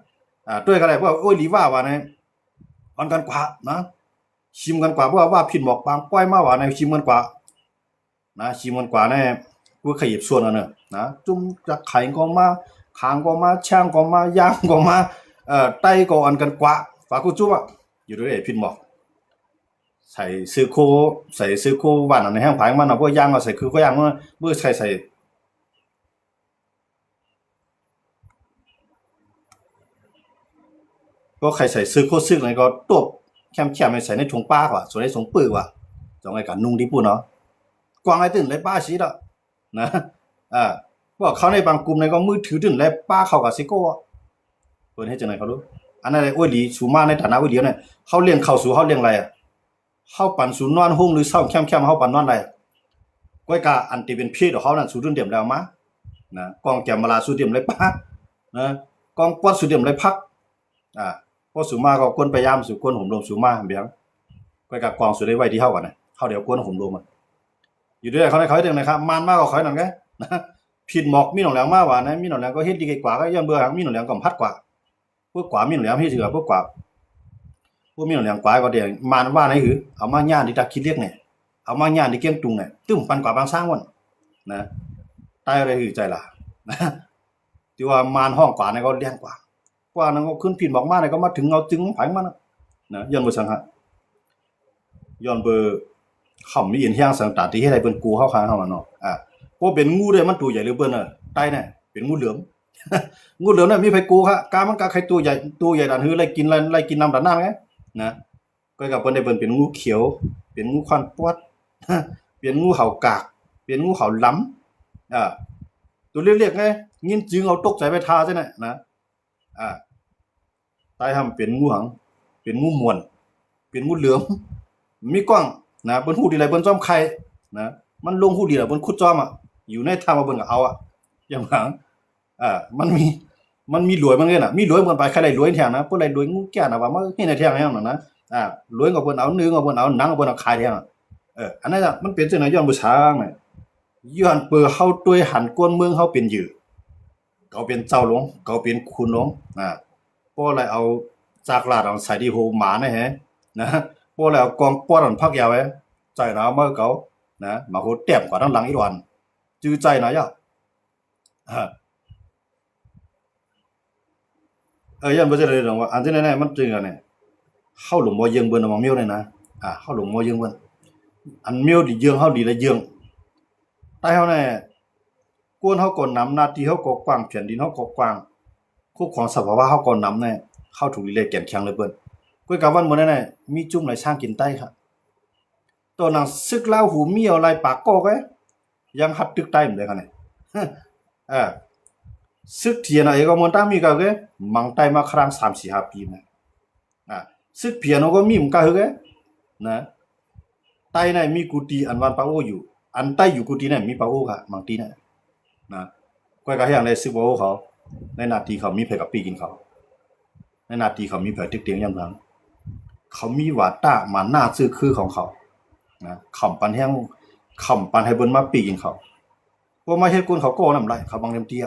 ด้วยก็ได้เพราะอ้วยลีว่าเนี่ยอันกันกว่านะชิมกันกว่าเพราะว่าผิดหมอกบางป้อยมาว่าในชิมกันกว่านะชิมกันกว่าเนี่ยกูขยิบส่วนน่ะนะจุ่มจะไข่ก็มาคางก็มาช่างก็มาย่างก็มาไต้ก็อันกันกว่าฝากกูจุ๊บอ่ะอยู่ด้วยผิดหมอกใส่ซื้อโคหวานในแห้งผายมันเอาพวกย่างเอาใส่คือก็ย่างมันเมื่อใส่ก็ใครใส่ซื้อโคซึกอะไรก็ตบแคมไม่ใส่ในถุงป้ากว่าส่วนในถุงปื้อว่ะจังไงกันนุ่งดิปุ่นเนาะกวางไอ้ตื่นเลยป้าชี้ละนะพวกเขาในบางกลุ่มในก็มือถือตื่นเลยป้าเขากับซิโก้เปิดให้จังไหนเขารู้อันนั้นอ้วยดีสูมาในฐานะอ้วยดีเนี่ยเขาเลี้ยงเข้าสู่เขาเลี้ยงอะไรเข้าปั่นสู่นอนห้องหรือเศร้าแคมเขาปั่นนอนอะไรก้อยกาอันตีเป็นพี่ของเขานั่นสู่ตื่นเดี่ยมแล้วมานะกองแกมมาลาสู่เดี่ยมเลยป้านะกองปอดสู่เดี่ยมเลยพักพอสูมาก็ก้นพยายามสู่ก้นห่มลมสูมาเบียงก้อยกากองสู่ได้ไว้ที่เฮาก่อนนะเฮาเดี๋ยวก้นห่มลมอยู่ด้วยเขาได้จังได๋ครับมันมากกว่าเขานั่นไงนะผิดหมอกมีหนองแหลงมากว่านะมีหนองแหลงก็เฮ็ดดีกว่าก็ย้อนเบื่อมีหนองแหลงก็พัดกว่าพวกกว่ามีหนองแหลงเฮ็ดถือพวกกว่าพวกมีหนองแหลงกว่าก็เดี๋ยวมันว่าไหนหือเอามาย่านที่ตะคิดเรียกเนี่ยเอามาย่านที่เกียงตุงเนี่ยตึ้มปันกว่าบางสร้างวันนะตายอะไรหือใจล่ะนะที่ว่ามันห้องกว่านี่ก็เลี้ยงกว่านั้นก็ขึ้นผิดหมอกมาเนี่ยก็มาถึงเอาจึงไผมันนะย้อนบ่ซังฮะย้อนเบอเขามีอินเฮียงสังตาที่ให้ได้เป็นกูเข้าค้างเข้ามาเนาะเพราะเป็นงูด้วยมันตัวใหญ่หรือเปิ้นไตเนี่ยเป็นงูเหลือม งูเหลือมน่ะมีไผกูครับกามันกาใครตัวใหญ่ดันหือไล่กินน้ำดันน้ำไงนะก็กับเปิ้นได้เปิ้นเป็นงูเขียวเป็นงูควันปวด เป็นงูเห่ากากเป็นงูเห่าล้ำตัวเรียกไงยินจึงเอาตกใจไปทาซะน่ะนะตายทำเป็นงูหังเป็นงูม่วนเป็นงูเหลือมมีกว้างนะเปิ้นฮู้ดีไรเปิ้นจ้อมไข่นะมันลงฮู้ดีล่ะเปิ้นขุดจ้อมอยู่ในทางมาเบิ่งก็เอาอย่างหลังมันมีรวยมันเงี้ยน่ะมีรวยเปิ้นไปใครได้รวยแท้นะเปิ้นได้รวยงูแก่น่ะว่ามาเฮ็ดในแท้แฮงนะรวยก็เปิ้นเอาเนื้อก็เปิ้นเอาหนังก็เปิ้นเอาขายแท้อันนั้นน่ะมันเป็นจังได๋ย้อนบ่ช้างน่ะย้อนเปิ้นเฮาต้วยหันก้นเมืองเฮาเป็นยือเขาเป็นเจ้าหลวงเขาเป็นคุณหลวงพอเลยเอาจากลาดเอาใส่ที่โหหมานะฮะนะพอแล้วกองปอดอันพักยาวไว้ใจหนาวเมื่อเขานะมาโหแต้มกว่าทั้งหลังอีกวันจื้อใจหน่อยอ่ะยันบ่จะได้ดอกว่าอันที่แน่ๆมันจริงอ่ะเนี่ยเฮาหลงบ่เยิงเบิ่นมาเมียวเลยนะเฮาหลงบ่เยิงเบิ่นอันเมียวดิเยิงเฮาดีละเยิงใต้เฮาแน่กวนเฮาก็นำหน้าที่เฮาก็กว้างแผ่นดินเฮาก็กว้างคู่ของสภาวะเฮาก็นำแน่เข้าถูกดิเลแก่นแข็งเลยเปิ้นก้อยกะวันมื้อนั้นน่ะมีจุ่มไหลช่างกินใต้ครับตัวหนังซึกลาวหูเมียวลายปากกอกเอ้ยังหัดตึกใต้เหมือนกันเนี่ยซึกเทียนอะไรก็มันตั้งมีก็เกมังใต้มาครั้ง3-4 ปีนะซึกเพียนก็มีเหมือนกันเกนะใต้น่ะมีกุฏิอันวันปาโออยู่อันใต้อยู่กุฏิน่ะมีปาโอค่ะมังตีน่ะนะก้อยกะอย่างไรซึกปาโอเขาในนาทีเขามีไผกับปีกินเขาในนาทีเขามีไผตึกเตียงยามหลังเขามีว่าต้ามาหน้าซื่อคือของเขานะขำปันแห้งขำปันให้เบิ่นมาปีกินเขาบ่มาเฮ็ดกวนเขาก็นำไรเขาบังเต็มที่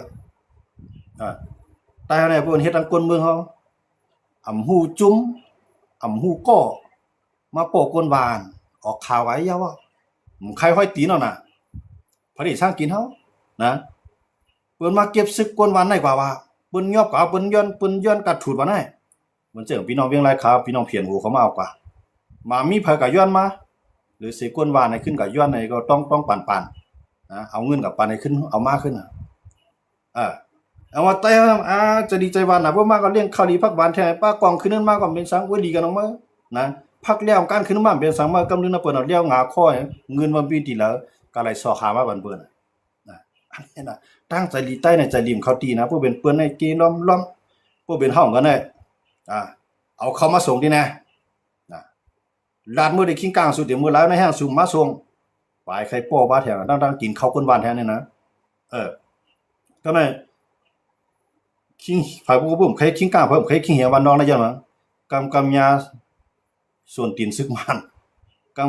แต่ในเพิ่นเฮ็ดอันกวนเมืองเขาอำฮู้จุ้มอำฮู้ก้อมาโปกวนวานออกข่าวไว้ยาว่าใครห้อยตีนเอาน่ะพอดีสร้างกินเฮานะเพิ่นมาเก็บซึกกวนวานได้กว่าเปิ้นยอบก็เปิ้นย้อนกัดถูดว่าได้มันเจิงพี่น้องเวียงไรครับพี่น้องเพียนหูเขามาเอากว่ามามีไผก็ย้อนมาหรือสิกวนวานให้ขึ้นก็ย้อนให้ก็ต้องปันนะเอาเงินกับปันให้ขึ้นเอามาขึ้นเอาว่าแต่จะดีใจวานน่ะบ่มาก็เลี้ยงข้าวดีพักหวานแท้ป้ากองขึ้นนั้นมาก็เป็นสังว่าดีกันออกมานะพักแล้วการขึ้นมาเป็นสังมากำนึงน่ะเปิ้นเอาเลี้ยวงาข้อเงินมันปีที่แล้ว ก็เลยสอขามาบันเปิ้นนะอันนี้นะตั้งใจลีใต้ในใจริมเขาตีนะผู้เป็นเปิ้นในกีล้อมผู้เป็นห้องกันได้เอาเขามาส่งที่แน่นะลาดมือได้คิงกลางสุดเดี๋ยวมือแล้วในห้างสุ่มมาส่งไปใครป้อบ้าแถวดังกินข้าวก้นบ้านแท้นี่นะก็ไม่คิงฝ่ายผู้ผมใครคิงกลางผมใครคิงเหี่ยวันน้องนะจังมั้งกำยาส่วนตีนซึกมัน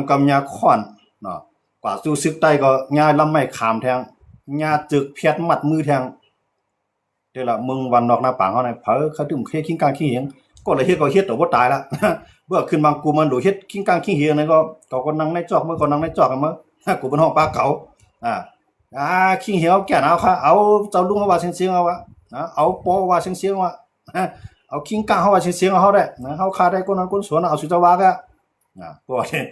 กำยาค้อนเนาะกว่าสู้ซึกใต้ก็ยาลำไม่ขามแทงยาจึกเพียดมัดมือแทงเดี๋ยวละมึงวันนอกหน้าปางเขาเนี่ยเขาถึงเคคิงกลางคิงเหียงก็เลยเฮ็ดแต่บ่ตายละเมื่อขึ้นบางกูมันดูเฮ็ดคิงกลางคิงเหียงนั่นก็นั่งในจอกเมื่อก็นั่งในจอกกันมื้อกูเป็นห้องปลาเก๋าคิงเหี่ยวแก่เอาค่ะเอาเจ้าลุงมาว่าเสียงๆเอาวะเอาปอว่าเสียงๆว่าเอาคิงกลางเฮาว่าเสียงๆเอาเฮาได้นะเฮาคาได้คนนั้นคนสวนเอาสุจาวาก็ก็เนี่ย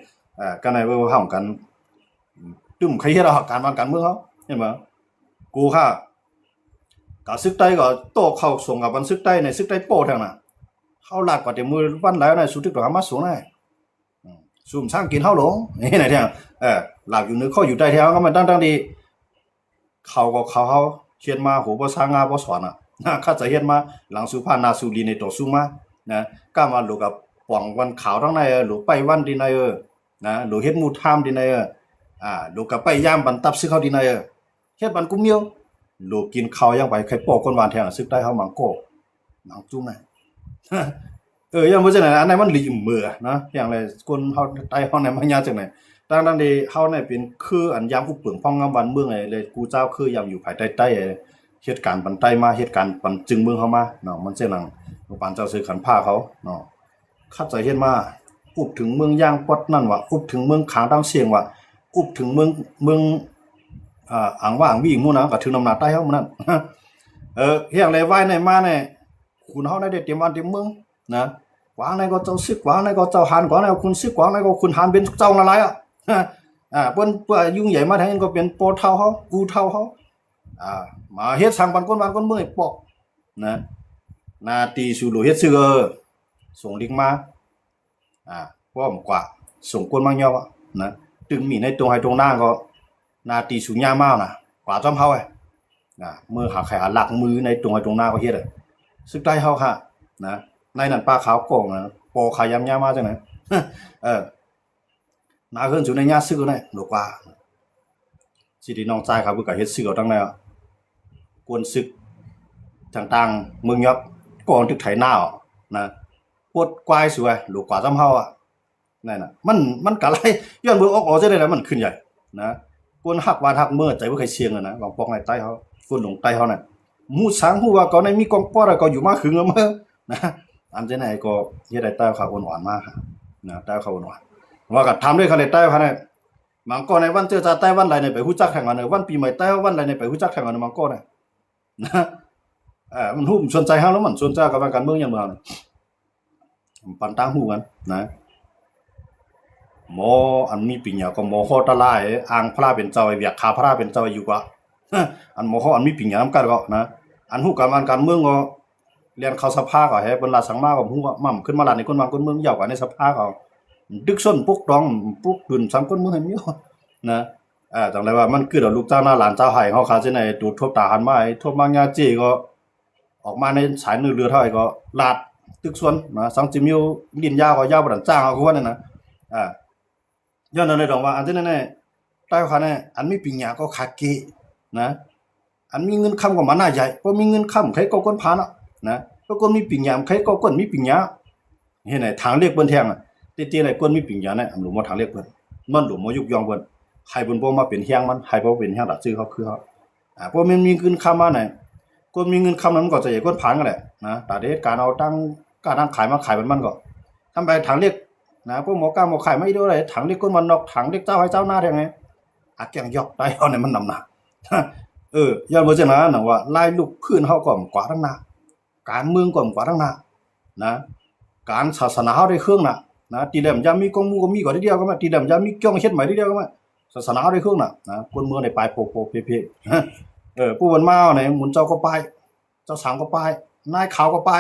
กันในเว้าห้องกันตึมใครเฮ็ดเอาการบ้านการเมืองเขาเห็นบ่กูค่ะกะซึกใต้ก็โตเข้าส่งกับบันซึกใต้ในซึกใต้โป้แทงน่ะเฮาลาดกว่าแต่มือวันแล้วน่ะสุดที่ก็มาสูงได้ซุ่มสร้างกินเฮาหลงนี่ไหนแทงหลักอยู่เหนือข้ออยู่ใต้แถวก็มันตั้งดีเขาก็เขาเขียนมาโหบ่สร้างงาบ่สอนข้าจะเฮ็ดมาหลังสุพรรณนาสุรีในต่อสู้มานะก็มาลูกกับป่องวันขาวทั้งในลูกไปวันดีในนะลูกเฮ็ดมูทามดีในลูกกับไปย่ามบันตับซึกเขาดีในเฮ็ดบันกุมเมียวลูกกินข้าวยังไปใครปอกคนหวานแทงซึกได้เฮามังโกมังจุ้มนะยังบ่จังไหนอันไหนมันหลีมมือนะอย่างไรคนเฮาใต้เฮาไหนมาญาจังไหนตั้งๆดีเฮาเนี่ยเป็นคืออันยามผู้เปิงพ้องงามบ้านเมืองไอ้เลยกูเจ้าคือยามอยู่ภายใต้เหตุการณ์ปันใต้มาเหตุการณ์ปันจึงเมืองเฮามาเนาะมันเจ้าหนังปานเจ้าซื้อขันผ้าเขาเนาะคัดใจเฮ็ดมาอุบถึงเมืองย่างปอดนั่นว่ะอุบถึงเมืองขางดาวเสียงว่ะอุบถึงเมืองอ่างว่าอ่างวี่หมู่นะก็ถึงน้ำหน้าใต้เฮามันนั่นเฮียงไรไหว้ในมาเนี่ยคุณเฮาได้เตรียมวันเตรียมเมืองนะกวางในก็เจ้าซึกกวางในก็เจ้าหานกวางในก็คุณซึกกวางในก็คุณหานเป็นเจ้าละลายเปิ้นยุ่งใหญ่มาทางนั้นก็เป็นโปเท่าเฮากูเท่าเฮามาเฮ็ดสร้างบ้านคนเมืองปอกนะนาตีสู่โลเฮ็ดซื่อส่งลิงมาพร้อมกว่าส่งคนมาเยาะนะตึงมีในตรงให้ตรงหน้าก็นาตีสู่ญามาน่ะกว่าจอมเฮามือหาไข่หาหลักมือในตรงให้ตรงหน้าก็เฮ็ดซึกได้เฮาค่ะนะในนั้นปลาขาวกองนะปอขายำญามาจังไหนนาเฮิรนสู่ในญาซึกนั่นโลกว่าสิที่น้องชายครับก็เฮ็ดซึกเอาตั้งแล้วกวนซึกต่างๆเมืองยับก่อนทึกไถหน้านะปวดกวายสวยลูกกว่าซ้ำเฮานั่นน่ะมันกะไรย้อนเบิ่งออกจังได๋ล่ะมันขึ้นใหญ่นะกวนฮักวานฮักเมื่อใจบ่เคยเสียงนะบางปอกในใต้เฮาฝนลงใต้เฮาน่ะมู้ช้างฮู้ว่าก่อนในมีกองปอดก็อยู่มาขึงมื้อนะอันจังไหนก็เฮ็ดได้ใต้ข้าวอ่อนๆมานะใต้ข้าวอ่อนว่าก็ทำด้วยเขาเลยใต้เขาเนี่ยมังกรในวันเจอจาใต้วันไหลในไปฮู้จักแข่งกันในวันปีใหม่ใต้วันไหลในไปฮู้จักแข่งกันในมังกรเนี่ยนะมันฮู้สนใจเฮาแล้วมันสนใจกับการเมืองอย่างเมืองปันตั้งฮู้กันนะหมออันมีปัญญาก็หมอฮอตะลายอ่างพระเป็นเจ้าไอ้เวียกขาพระเป็นเจ้าอยู่กว่าอันหมอฮออันมีปัญญานำกันก็นะอันฮู้การเมืองก็เรียนเข้าสภาก็ให้เพิ่นราชสังมาก็ฮู้ว่ามั่มขึ้นมาลาในคนบางคนเมืองยาวกว่าในสภาก็ดึกส้นปุกดองปุกดุน3คนเมืองให้มีนะจังได๋ว่ามันคือลูกเจ้าหน้าหลานเจ้าให้เฮาคาจังได๋ตูดทบตาหันมาให้ทบมางาเจก็ออกมาในสายเรือเท่าไหร่ก็ลาดตึกส่วนนะสังจิมิวลิ้นยาวก็ยาวบ่ดันจ้างเอาคือว่านั่นนะย้อนนั่นเลยดอกว่าอันที่นั่นแน่ใต้เขาเนี่ยอันมีปัญญาก็คาเกะนะอันมีเงินค้ำก็มาหน้าใหญ่บ่มีเงินค้ำใครก็คนพานะนะแล้วก็มีปัญญาใครก็คนมีปัญญาเฮ็ดให้ทางเลือกเปิ้นแทงตีๆไหนคนมีปัญญาเนี่ยหลวงมาทางเลือกเพิ่นมันหลวงมายุกยองเพิ่นให้เพิ่นบ่มาเป็นเฮียงมันให้บ่เป็นเฮียงดัดชื่อเขาคือเขาเพราะมันมีเงินค้ำมาไหนคนมีเงินค้ำนั้นมันก็จะใหญ่คนผ่านกันแหละนะแต่เด็ดการเอาตั้งการทางขายมาขายมันก็ทำไปทางเลือกนะพวกหมอกล้าหมอขายไม่ได้เลยถังเล็กก้นมันนอกถังเล็กเจ้าให้เจ้าหน้าได้ไงแกงยอกได้เอาเนี่ยมันนำหนักย้อนมาจากนั้นนะว่าไล่ลูกพื้นเฮาก่อนกว่าทั้งหน้าการเมืองก่อนกว่าทั้งหน้านะการศาสนาเฮาได้เครื่องน่ะนะตีแหลมยามมีกองมูก็มีก่อนทีเดียวก็มาตีแหลมยามมีจ้องเฮ็ดใหม่ทีเดียวก็มาศาสนาเฮาได้เครื่องน่ะนะคนเมืองได้ปลายโปๆเพผู้วันมาไหนหมุนเจ้าก็ไปเจ้าสังก็ไปนายขาวก็ไป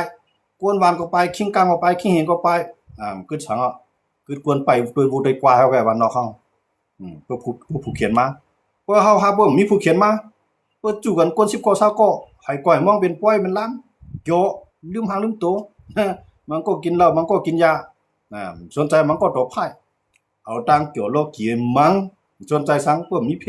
กวนวานก็ไปคิงกังก็ไปคิงเห็นก็ไปคือสังอ่ะคือกวนไปโดยบูโดยกว่าเฮาแก่วันนอกเฮาผู้เขียนมา ราะเฮาหาบ่มีผู้เขียนมาเปิดจู่กันก้น10ข้อ20ข้อให้ก้อยมองเป็นป้อยเป็นล้านเกี่ยวลืมหางลืมโตมันก็กินเหล้ามันก็กินยาสนใจมันก็ตบไพ่เอาตังเกี่ยวโลกกี่มังสนใจสังพวกมีเพ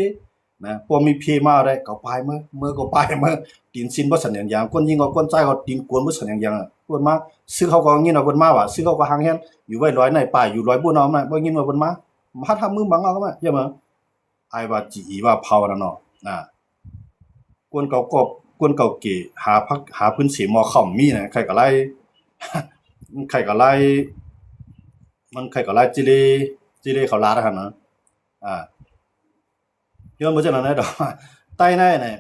พวกมีเพมาได้ก็ไปเมื่อก็ไปเมื่อตีนซินบ่สันอย่างคนยิงเอาคนใจก็ตีนกวนบ่สันอย่างเพิ่นมาซื้อเขาก็ยินเอาเพิ่นมาว่าซื้อเขาก็หางแฮนอยู่ไว้ร้อยในป่าอยู่ร้อยบ่นเอามาบ่ยินว่าเพิ่นมาทำมือบังเอาก็มาใช่มั้ยไอ้ว่าจีว่าเผาแล้วเนาะกวนเก่าก็กวนเก่าเก๋หาพื้นสีมอค่อมมีนะใครก็ไล่มันใครก็ไล่จิเลเขาลาดหั่นนะย้อนบ่จังนั้นได้ดอกใต้ในนี่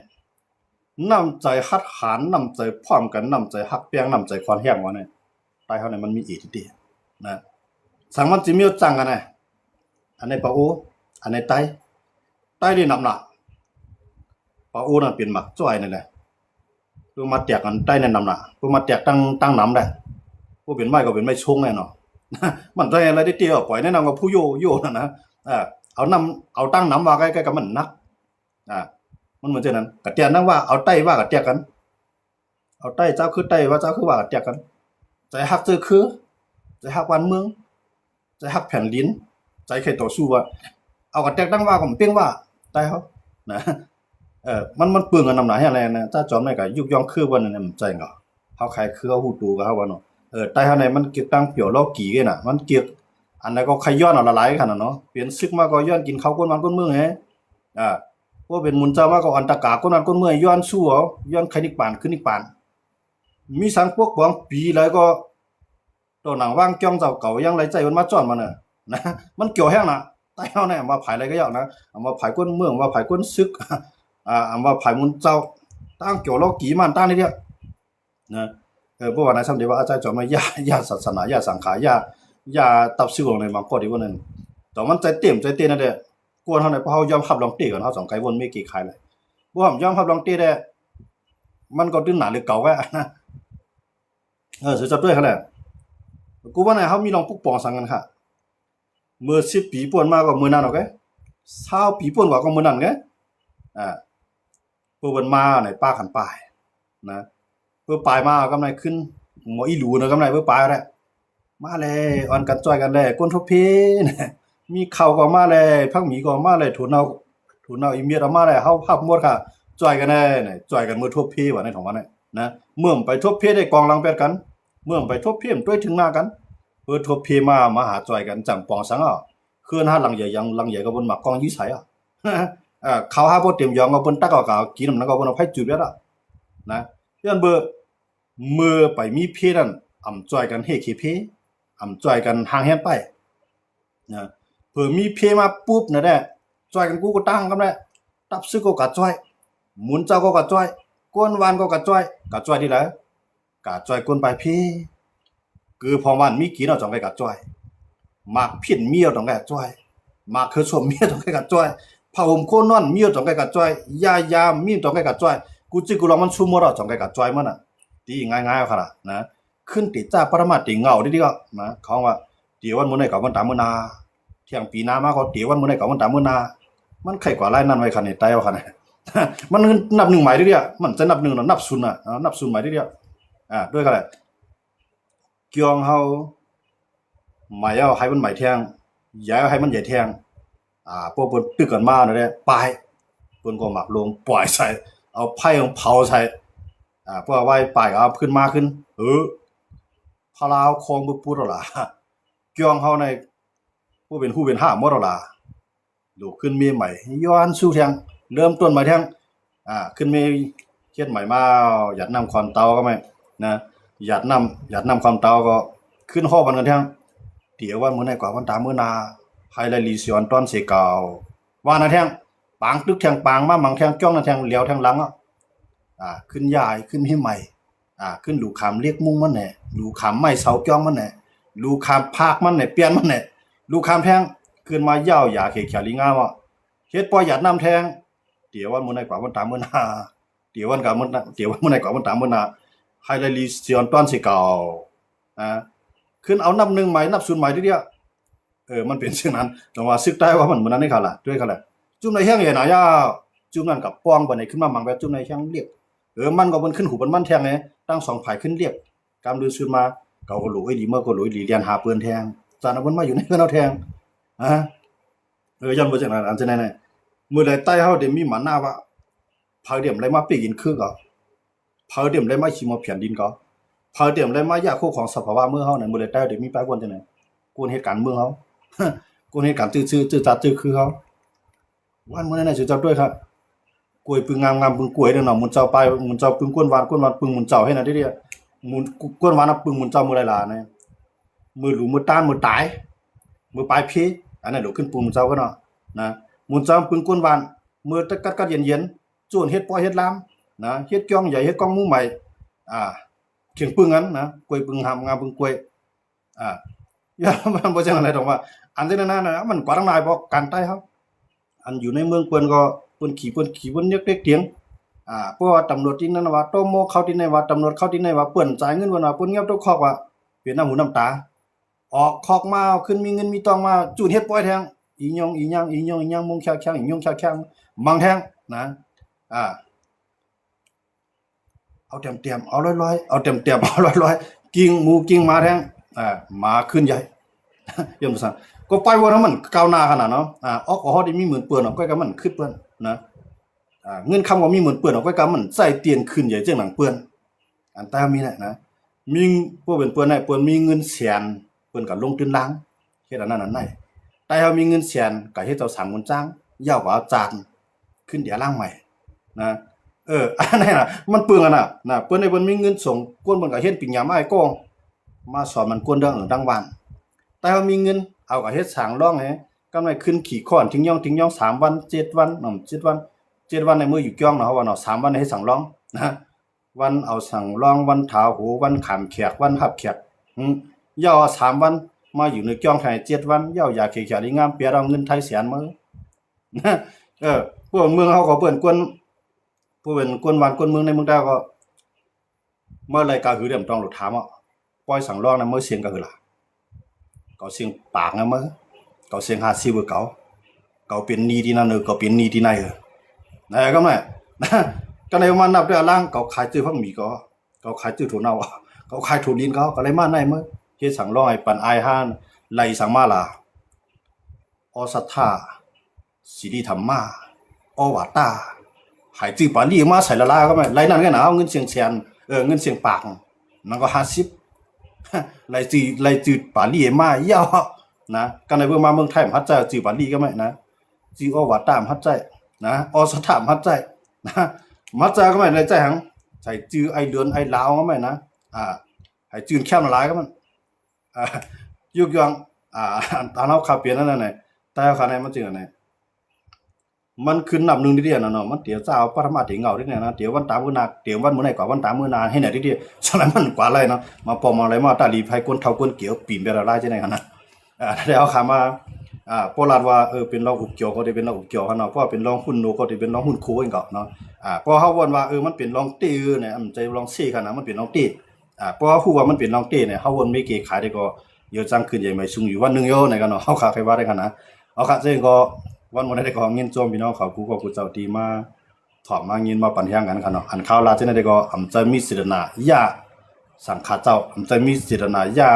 น้ำใจฮัดหารน้ำใจพร้อมกันน้ำใจฮักเปียงน้ำใจควานแห้งว่านี่ใต้เฮานี่มันมีอีกทีนะสังมันสิมีจังกันน่ะอันนี้ปะโออันนี้ใต้นี่นำน่ะปะโอนั่นเป็นหมักจ้อยนั่นแหละคือมาแตกกันใต้นั่นนำน่ะคือมาแตกตั้งน้ำได้ผู้เป็นไม้ก็เป็นไม้ชงแน่เนาะมันได้อะไรได้เตี้ยปล่อยแนะนำกับผู้โยนั่นนะเอาตั้งน้ำว่าใกล้ๆกับมันนักมันเหมือนเช่นนั้นกะเตียนนั่งว่าเอาใต้ว่ากะเตียกันเอาใต้เจ้าคือใต้ว่าเจ้าคือว่ากะเตียกันใจฮักเจอคือใจฮักวันเมืองใจฮักแผ่นดินใจใครต่อสู้ว่าเอากะเตียนั่งว่าก็เปียงว่าใต้เฮานะมันเปลืองกันนำหนาให้อะไรนะถ้าจอมได้ก็ยุกย่องคือว่านั่นมันใจเหรอเฮาใครคือเฮาฮู้ตูก็เฮาว่าเนาะใต้เฮาไหนมันเกี่ยวตั้งเปี่ยวลอกกี่กันน่ะมันเกี่ยวอันนั้นก็ใครย้อนเอาละหลายขนาดเนาะเปลี่ยนซึกมาก็ย้อนกินข้าวก้นวันก้นมื้อแฮว่าเป็นมุนเจ้ามาก็อันตะกาก้นวันก้นมื้อย้อนสู้เอาย้อนใครนิกปานขึ้นนิกปานมีสังพวกบางปีแล้วก็ตัวหนังว่างจ้องเจ้าเก่ายังไรใจมันมาจ้อนมันน่ะนะมันเกี่ยวแห้งน่ะใต้เฮาเนี่ยมาผายอะไรก็ยากนะเอามาผายก้นเมืองว่าผายก้นซึกเอามาผายมุนเจ้าตั้งเกี่ยวลอกกี่มันตั้งนี่เด้อนะเพราะว่าในสมัยเดียวว่าอาจารย์จอมมาญาศาสนาญาสังขารญาตับซิวในบางข้อที่ว่านั้นแต่มันใจเต็มนั่นแหละกวนเฮาเนี่ยเพราะเฮายอมรับลองเตะกันเฮาสองไกวนไม่กี่ใครเลยบ่hamยอมรับลองเตะได้มันก็ตื้นหนาหรือเก่าแว่นะสิจับด้วยคั่นแหละกูว่าเนี่ยเฮามีลองปกป้องสังกันค่ะเมื่อ10ปีป่วนมาก็มื้อนั้นโอเค20ปีป่วนกว่าก็มื้อนั้นไงเพิ่นมาในป้าขันป้ายนะเพิ่นปลายมาก็ได้ขึ้นหมออีหลูนะก็ได้เพิ่นปลายแล้วมาเลยอ่อนกันจ้อยกันเลยก้นทบเพมีข้าวก็มาเลยผักหมีก็มาเลยถั่วเน่าอีเมียดมาเลยเฮาพับหมดค่ะจ้อยกันแน่นี่จ้อยกันมื้อทบเพว่าในของมันนะเมื่อไปทบเพได้กองหลังแปดกันเมื่อไปทบเพด้วยถึงหน้ากันเพิ่นทบเพมาหาจ้อยกันจังปองสังคืนหาหลังใหญ่ยังหลังใหญ่ก็บนหมักกองยี่ไสเขาหาบ่เต็มยองก็เพิ่นตักก็กินนำนั้นก็เพิ่นเอาไผจุดแล้วนะย้อนเบอมือไปมีเพนั่นอ่ำจ้อยกันเฮเคเพอ่ำจ้อยกันห่างแฮนไปนะเพิ่นมีเพมาปุ๊บนั่นแหละจ้อยกันกูก็ตั้งกันแหละตับซึกก็กะจ้อยหมุนเจ้าก็กะจ้อยก้นวานก็กะจ้อยที่ไหนกะจ้อยก้นไปเพคือพอวันมีกินเอาจังได๋กะจ้อยหมากผิดเมียวจังได๋จ้อยหมากคือสมเมียจังได๋กะจ้อยผ้าห่มโคนอนเมียวจังได๋กะจ้อยยามีจังได๋กะจ้อยกูจิกูลองมันซุมบ่ดอกจังได๋กะจ้อยมันน่ะตีง่ายๆค่ะล่ะนะขึ้นติจ้าปรมาติเงาดิก็นะเขาว่าเดี๋ยววันมื้อไหนก็วันตามมื้อนาเที่ยงปีหน้ามาก็เดี๋ยววันมื้อไหนก็วันตามมื้อนามันไข่กว่าไล่นั่นไว้คั่นนี่ตายเอาคั่นน่ะมันนับ1หมายเด้อมันจะนับ1เนาะนับ0น่ะนับ0หมายเด้อด้วยกันแหละเกี่ยงเฮาหมายเอาให้มันหมายแทงย้ายให้มันใหญ่แทงพวกเพิ่นตึกกันมานั่นแหละปลายเพิ่นก็หมักลงปล่อยใส่เอาไผ่ของเผาใส่เพื่อไว้ปลายเอาขึ้นพลาวคองบ่ปุดแล้วล่ะเกี่ยงเฮาในผู้เป็นผู้เป็นห้าหมดแล้วล่ะลูกขึ้นมีใหม่ย้อนสู่แทงเริ่มต้นใหม่แทงขึ้นมีเฮ็ดใหม่มาหยัดน้ำความเตาก็ไม่นะหยัดน้ำความเตาก็ขึ้นฮ้อมันกันแทงเดี๋ยววันมื้อไหนกว่าวันตามมื้อนาไผไลลีซิออนตอนเสกาวว่านะแทงปางตึกแทงปางมามังแทงจ้องนะแทงเหลียวแทงหลังขึ้นยายขึ้นให้ใหม่ขึ้นลูกขามเรียกมุ้งมันแหน่ลูกขามไม้เสาจ้องมันแหน่ลูกขามภาคมันแหน่เปลี่ยนมันแหน่ลูกขามแทงขึ้นมายาวหยาเขียวลิงาว่าเฮ็ดปล่อยหยัดน้ำแทงเดี๋ยววันมื้อไหนกว่าวันตามมื้อนาเดี๋ยววันมื้อไหนกว่าวันตามมื้อนาไฮไลลีซิออนตอนเสกาวขึ้นเอานับ1หมายนับ0หมายทีเดียวมันเป็นเช่นนั้นแต่ว่าซึกได้ว่ามันมื้อนั้นนี่ค่ะล่ะด้วยกันแหละ จุ่มในแห้งเนี่ยนะย่าจุ่มนั่นกับป้องบ่ได้ขึ้นมามังแบบจุ่มในแห้งเรียกมันก็มันขึ้นหูมันแทงไงตั้ง2 ฝ่ายขึ้นเรียกกำลือซื้อมาเขาก็หลุยดีเมื่อก็หลุยดีเรียนหาปืนแทงจานมันมาอยู่ในเฮือนเอาแทงยันบ่จังนั้นอันจะไหนมื้อใดใต้เฮาได้มีหมาหน้าว่าเผาเดี่ยมไรมาปีกินคือก็เผาเดี่ยมไรมาขี้มาเพียนดินก็เผาเดี่ยมไรมายาคู่ของสภาวะเมืองเฮานั่นมื้อใดใต้ได้มีไปกวนจังได๋กวนเหตุการณ์เมืองเฮา กวนเหตุการณ์จื้อจัดจื้อคือเฮาวันมื้อนั้นสิจับด้วยครับกล้วยปึงงามๆปึงกล้วยเด้อเนาะมุนเจ้าไปมุนเจ้าปึงกวนหวานปึงมุนเจ้าให้น่ะเด้อมุนกวนหวานน่ะปึงมุนเจ้ามื้อหลายๆนะมือหลูมือต้านมือตายมือปลายเพอันนั้นเดี๋ยวขึ้นปึงมุนเจ้าก็เนาะนะมุนเจ้าปึงกวนหวานมือตะกัดเย็นๆจวนเฮ็ดปอเฮ็ดลามนะเฮ็ดจ้องใหญ่เฮ็ดกองหมู่ใหม่เขียงปึงนั้นนะกล้วยปึงหามงามปึงกล้วยอย่ามันบ่จังอะไรดอกว่าอันที่นั้นน่ะมันกว่าทั้งหลายบ่การใต้เฮาอันอยู่ในเมืองเปิ้นก็เปิ้นขี่เปิ้นเรียกเตียงเพราะว่าตำรวจที่นั่นว่าโตโมเข้าที่ไหนว่าตำรวจเข้าที่ไหนว่าเปิ้นจ่ายเงินว่าเปิ้นเงียบทุกคอกว่าเปลี่ยนน้ำหูน้ำตาออกคอกมาขึ้นมีเงินมีทองมาจูดเฮ็ดปล่อยแทงอีหยองมงแขกๆอีหยองแขกๆมังแทงนะเอาเต็มๆเอาร้อยๆเอาเต็มๆเอาร้อยๆกิ่งหมูกิ่งหมาแทงหมาขึ้นใหญ่ ยมซั่นก็ไปว่ามันก้าวหน้าขนาดเนาะออกก็ฮอดมีหมื่นเปื้อนออกก็มันขึ้นเปื้อนนะเงินคำว่ามีหมื่นเปื้อนออกก็มันใส่เตียนขึ้นใหญ่จังหลังเปื้อนอันแต่มีนะมีพวกเป็นเปื้อนได้เปื้อนมีเงินแสนเปิ้นก็ลงทุนล้างเฮ็ดอันนั้นอันไหนแต่เฮามีเงินแสนก็เฮ็ดเจ้าสังคนจ้างยาวกว่าจานขึ้นเดี๋ยวล้างใหม่นะอันนั้นน่ะมันเปลืองอ่ะนะเปิ้นได้เปิ้นมีเงินส่งกวนเปิ้นก็เฮ็ดปิญญามาให้กองมาสอนมันกวนเรื่องดังบ้านแต่เฮามีเงินเอาก็เฮ็ดสร้างร่องให้กำไรขึ้นขี่ค้อนทิ้งย่อง3วัน7วัน7วันในมืออยู่ก้องเนาะว่าเนาะ3วันให้สั่งร่องนะวันเอาสั่งร่องวันถาโหวันขามแขกวันหับแขกย่อ3วันมาอยู่ในจ้องไทย7วันย่ออยากเขียนงามเปียเอาเงินไทยแสนมื้อนะพวกเมืองเฮาก็เปิ้นกวนผู้เป็นกวนวันกวนเมืองในเมืองใต้ก็เมื่อไรก็คือเรื่องต้องหลุดถามอ่ะปล่อยสั่งร้องนะเมื่อเสียงก็คือล่ะก็เสียงปากนะมื้อก็เสียง50บ่เก่าเป็นหนี้ที่นั่นก็เป็นหนี้ที่ไหนนะก็แม่ก็ในมานับด้วยล่างก็ขายตื้อพักหมี่ก็ขายตื้อถั่วเน่าก็ขายถั่วดินก็เลยมาในมื้อเฮ็ดสั่งร้องให้ปันอายห้านไล่สั่งมาล่ะอสัทธาสิริธรรมาอวตาหายจื้อปาลี่มาใส่ละลาก็แม่ไล่นั่นก็น่ะเอาเงินเสียงแสนเงินเสียงปากมันก็50ไล่จื้อปาลี่มายาวนะกันในเบิ่งมาเมืองไทยฮัดใจจื้อปาลี่ก็แม่นะจื้ออวตารฮัดใจนะอสัทธาฮัดใจนะมัดใจก็แม่ในใจหังใส่จื้อไอเดือนไอลาวก็แม่นะให้จื้อแคมละลายก็มันยุกยองอันเฮาขับเปลี่ยนนั่นน่ะแต่ข้างในมันจื้ออันไหนมันขึ้นนับ1ดิเดียเนาะมันเดี๋ยวเจ้าปฐมถิงเอาดิเนี่ยนะเดี๋ยววันตามมื้อนาเดี๋ยววันมื้อไหนกว่าวันตามมื้อนาให้ไหนดิเดียฉะนั้นมันกว่าไรเนาะมาปอมอะไรมาตาลีไผกวนเฒ่ากวนเกี่ยวปีนไปละลายจังได๋คั่นนะได้เอาขามาโปรลาดว่าเป็นรองอุบเกี่ยวก็ได้เป็นรองอุบเกี่ยวคั่นเนาะเพราะเป็นรองหุ้นโนก็ได้เป็นรองหุ้นโคเองก็เนาะพอเฮาวนว่ามันเป็นรองตี้เนี่ยใจรองซี่คั่นนะมันเป็นรองตี้เพราะฮู้ว่ามันเป็นรองตี้เนี่ยเฮาวนไม่เกขายได้ก็เยอะจังขึ้นใหญ่ไม่สูงอยู่วันนึงโยไหนกันเนาะเฮาขาใครว่าได้คั่นนะเอาค่ะซึ่งก็วันมื้อได้ก็เงินโจมพี่น้องเขากูเจ้าตีมาถอมมาเงินมาปันแฮงกันคั่นเนาะอันข่าวลาจังได๋ก็อำใจมีสิรณะยาสังฆาเจ้าอำใจมีสิรณะยา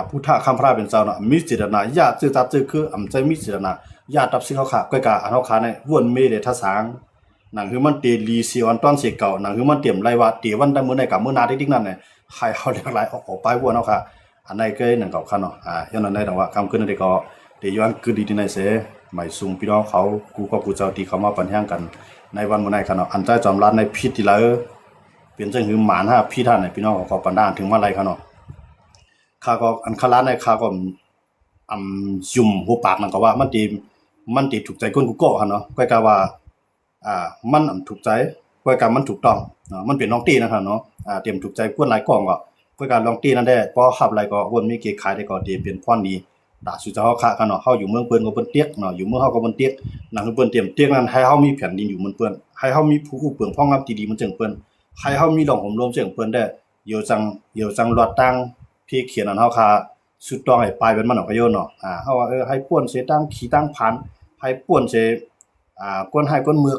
พุทธคัมภะเป็นเจ้าเนาะมีสิรณะยาจื้อตัดจื้อคืออำใจมีสิรณะยาตับสิเขาขาก้อยกะอันเฮาขาในวนเมเดทะสางหนังคือมันเตลีซีวันตอนเสเก่าหนังคือมันเตรียมไรว่าเตวันได้มื้อไหนกับมื้อนาติ๊กๆนั่นน่ะให้เฮาเรียกหลายออกไปวนเฮาค่ะอันไหนเคยนั่นก็คั่นเนาะย้อนนั้นได้ดังว่าคำขึ้นได้ก็เดี๋ยวย้อนคือดีที่ไหนเสหมายสูงพี่น้องเขากูเจ้าที่เขามาปันแฮงกันในวันมื้อไหนคั่นเนาะอันใจจอมรัดในพิษที่ละเป็นจังหือหมานฮะพี่ท่านพี่น้องเขาปันด้านถึงมาไรคั่นเนาะข้าก็อันคลาในข้าก็ยุ่มหัวปากนั่นก็ว่ามันติถูกใจคนกูก็คั่นเนาะก้อยกะว่ามันถูกใจก้อยกะมันถูกต้องเนาะมันเป็นน้องตี้นะครับเนาะเตรียมถูกใจกวนหลายกองก็ก้อยกะลองตี้นั่นได้พอขับไรก็วนมีเกขายได้ก็ดีเป็นพรดีดาสุเจ้าเฮาคะกันเนาะเฮาอยู่เมืองเปิ้นก็เปิ้นเตียกเนาะอยู่เมืองเฮาก็เปิ้นเตียกนั่นคือเปิ้นเตรียมเตียกนั้นให้เฮามีแผ่นดินอยู่มันเปิ้นให้เฮามีผู้อุปเปิงพ้องงามที่ดีมันจังเปิ้นให้เฮามีหลองห่มลมจังเปิ้นได้เหี่ยวจังรอดตั้งพี่เขียนอันเฮาค่ะสุดต้องให้ปลายเป็นมันก็โยนเนาะเฮาว่าให้ป้วนเสตั้งขี้ตั้งพันให้ป้วนเส กวนให้กวนเมือก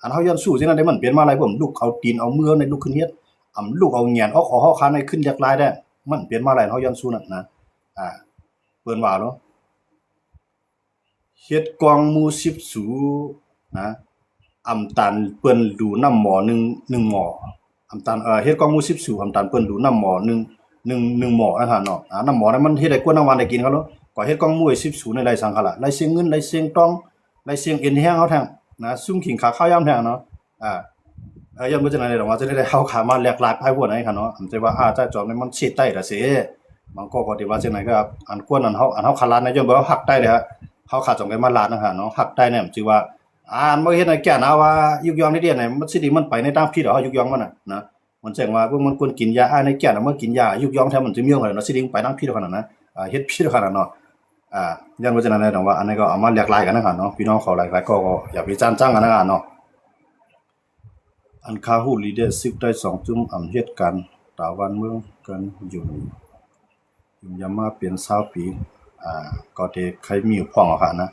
อันเฮาย้อนสู้จังนั้นได้มันเปลี่ยนมาหลายผมลูกเอาตีนเอามือในลูกขึ้นเฮ็ดลูกเอาแหงนออกเฮาคานให้ขึ้นยักลายได้มันเปลี่ยนมาหลายเฮาย้อนสู้นั่นนะเปิ้นว่าเนาะเฮ็ดกองหมู่10สูนะตันเปิ้นดูน้ำหมอ1หมอตันเฮ็ดกองหมู่10สูตันเปิ้นดูน้ำหมอ1หมอนะฮะเนาะน้ำหมอนั้นมันเฮ็ดได้กวนทั้งวันได้กินเขาเนาะก็เฮ็ดกองหมู่10สูในไรสังขละไรเสียงเงินไรเสียงตองไรเสียงเอ็นแห้งเฮาแทงนะซุ่มขิงขาข้าวยามแทงเนาะย้อนบ่จังได๋ดอกว่าจะได้เฮาขามาแลกลายไปพวกไหนค่ะเนาะแต่ว่าถ้าจอมนี่มันเสียใต้ละเสมันก็ที่ว่าจังได๋ก็อันควรอันเฮาขาลานนะย้อนบ่ว่าหักได้เด้อเฮาขาจงไกมาลานนะฮะเนาะหักได้เนี่ยมันชื่อว่าบ่เฮ็ดให้แก่นะว่ายุกยองนี่เดียไหนมันสิดีมันไปในตามผิดเฮายุกยองมันน่ะนะมันแจ้งว่าพวกมันควรกินยาในแก่น่ะมันกินยายุกยองแท้มันสิมีของเนาะสิดีไปทางผิดขนาดนั้นเฮ็ดผิดขนาดเนาะย้อนบ่จังได๋ดอกว่าอันนี้ก็เอามาแลกลายกันนะฮะเนาะพี่น้องเขาหลายๆก็อย่าไปจ้านจังกันนะฮะเนาะอันคาฮูลีเดอร์10ได้2จุ่มเหตุการณ์ตาวันเมืองกันอยู่ยามาเปลี่ยน20ปีก็ได้ใครมีพ้องอ่ะนะ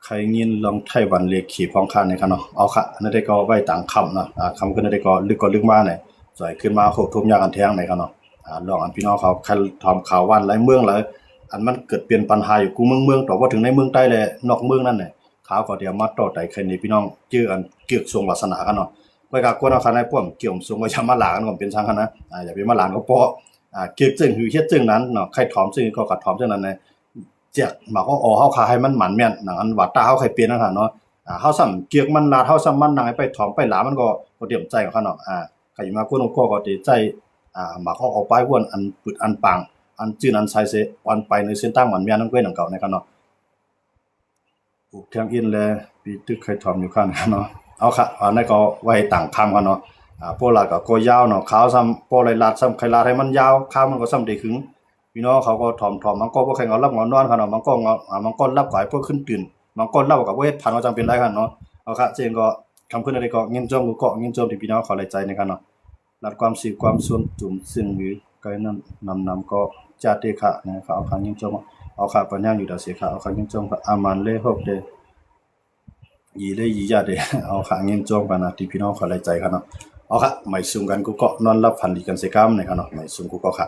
ใครยินลองไต้หวันเลขขี่พ้องคันนี่ค่ะเนาะเอาค่ะอันนั้นได้ก็ไว้ต่างคำเนาะคำก็ได้ก็ลึกมาเนี่ยสวยขึ้นมาโคกทุมยากันแท้งนี่ค่ะเนาะลองอันพี่น้องเขาใครทำข่าววันหลายเมืองหลายอันมันเกิดเปลี่ยนปัญหาอยู่กูเมืองแต่ว่าถึงในเมืองใต้เลยนอกเมืองนั่นน่ะข่าวก็เดี๋ยวมาต่อไต่ใครนี่พี่น้องชื่ออันเกี่ยวทรงลักษณะกันเนาะไว้กับคนเอาคันให้พวกเกี่ยวทรงไว้ชามาหลากันก็เป็นทางกันนะอย่าไปมาหลานก็พอเกี่ยวจึงคือเฮ็ดจึงนั้นเนาะใครถอมจึงก็กัดถอมจึงนั้นนะแจกหมากเฮาคาให้มันหมันแม่นหนังอันว่าตาเฮาใครเปลี่ยนนั่นค่ะเนาะเฮาซ้ำเกี่ยวมันลาเฮาซ้ำมันนางให้ไปถอมไปหลามันก็เตรียมใจของเขาเนาะใครมาคนก็สิใจหมากเอาไปวนอันปึดอันปังอันจื้ออันใส่เสอันไปในเส้นตั้งมันแม่นนำก้วยหนังเก่าในกันเนาะปลูกเทียงอินแลปีตึกใครถอมอยู่คั่นเนาะเอาค่ะอันนั้นก็ไว้ต่างคำกันเนาะพวกเราก็ยาวเนาะขาวซ้ำพวกไรลาดซ้ำใครลาดให้มันยาวข้าวมันก็ซ้ำได้ขึงพี่น้องเขาก็ถอมมันก็บ่แข่งเอารับงอนอนคั่นเนาะมันก็รับก่อยพวกขึ้นตื่นมันก็รับกับเวทผ่านว่าจังเป็นไรคั่นเนาะเอาค่ะเจงก็คำขึ้นอะไรก็เงินจมก็เงินจมที่พี่น้องเขาเลยใจในคั่นเนาะรัดความสิความส่วนจุ่มซึ่งหรือก็นำก็จาติค่ะนะครับเอาคันเงินจมเอาค่ะปัญญาอยู่ดาเสียค่ะเอาคันเงินจมก็อามันเลฮกเดยีเลยยียาเดเอาค่ะเงินจมกันนะที่พี่น้องเขาเลยใจคั่นเนาะเอาค่ะไม่ซุ่มกันกูก็นอนรับฝันดีกันเสียกรรมในคั่นเนาะไม่ซุ่มกูก็ค่ะ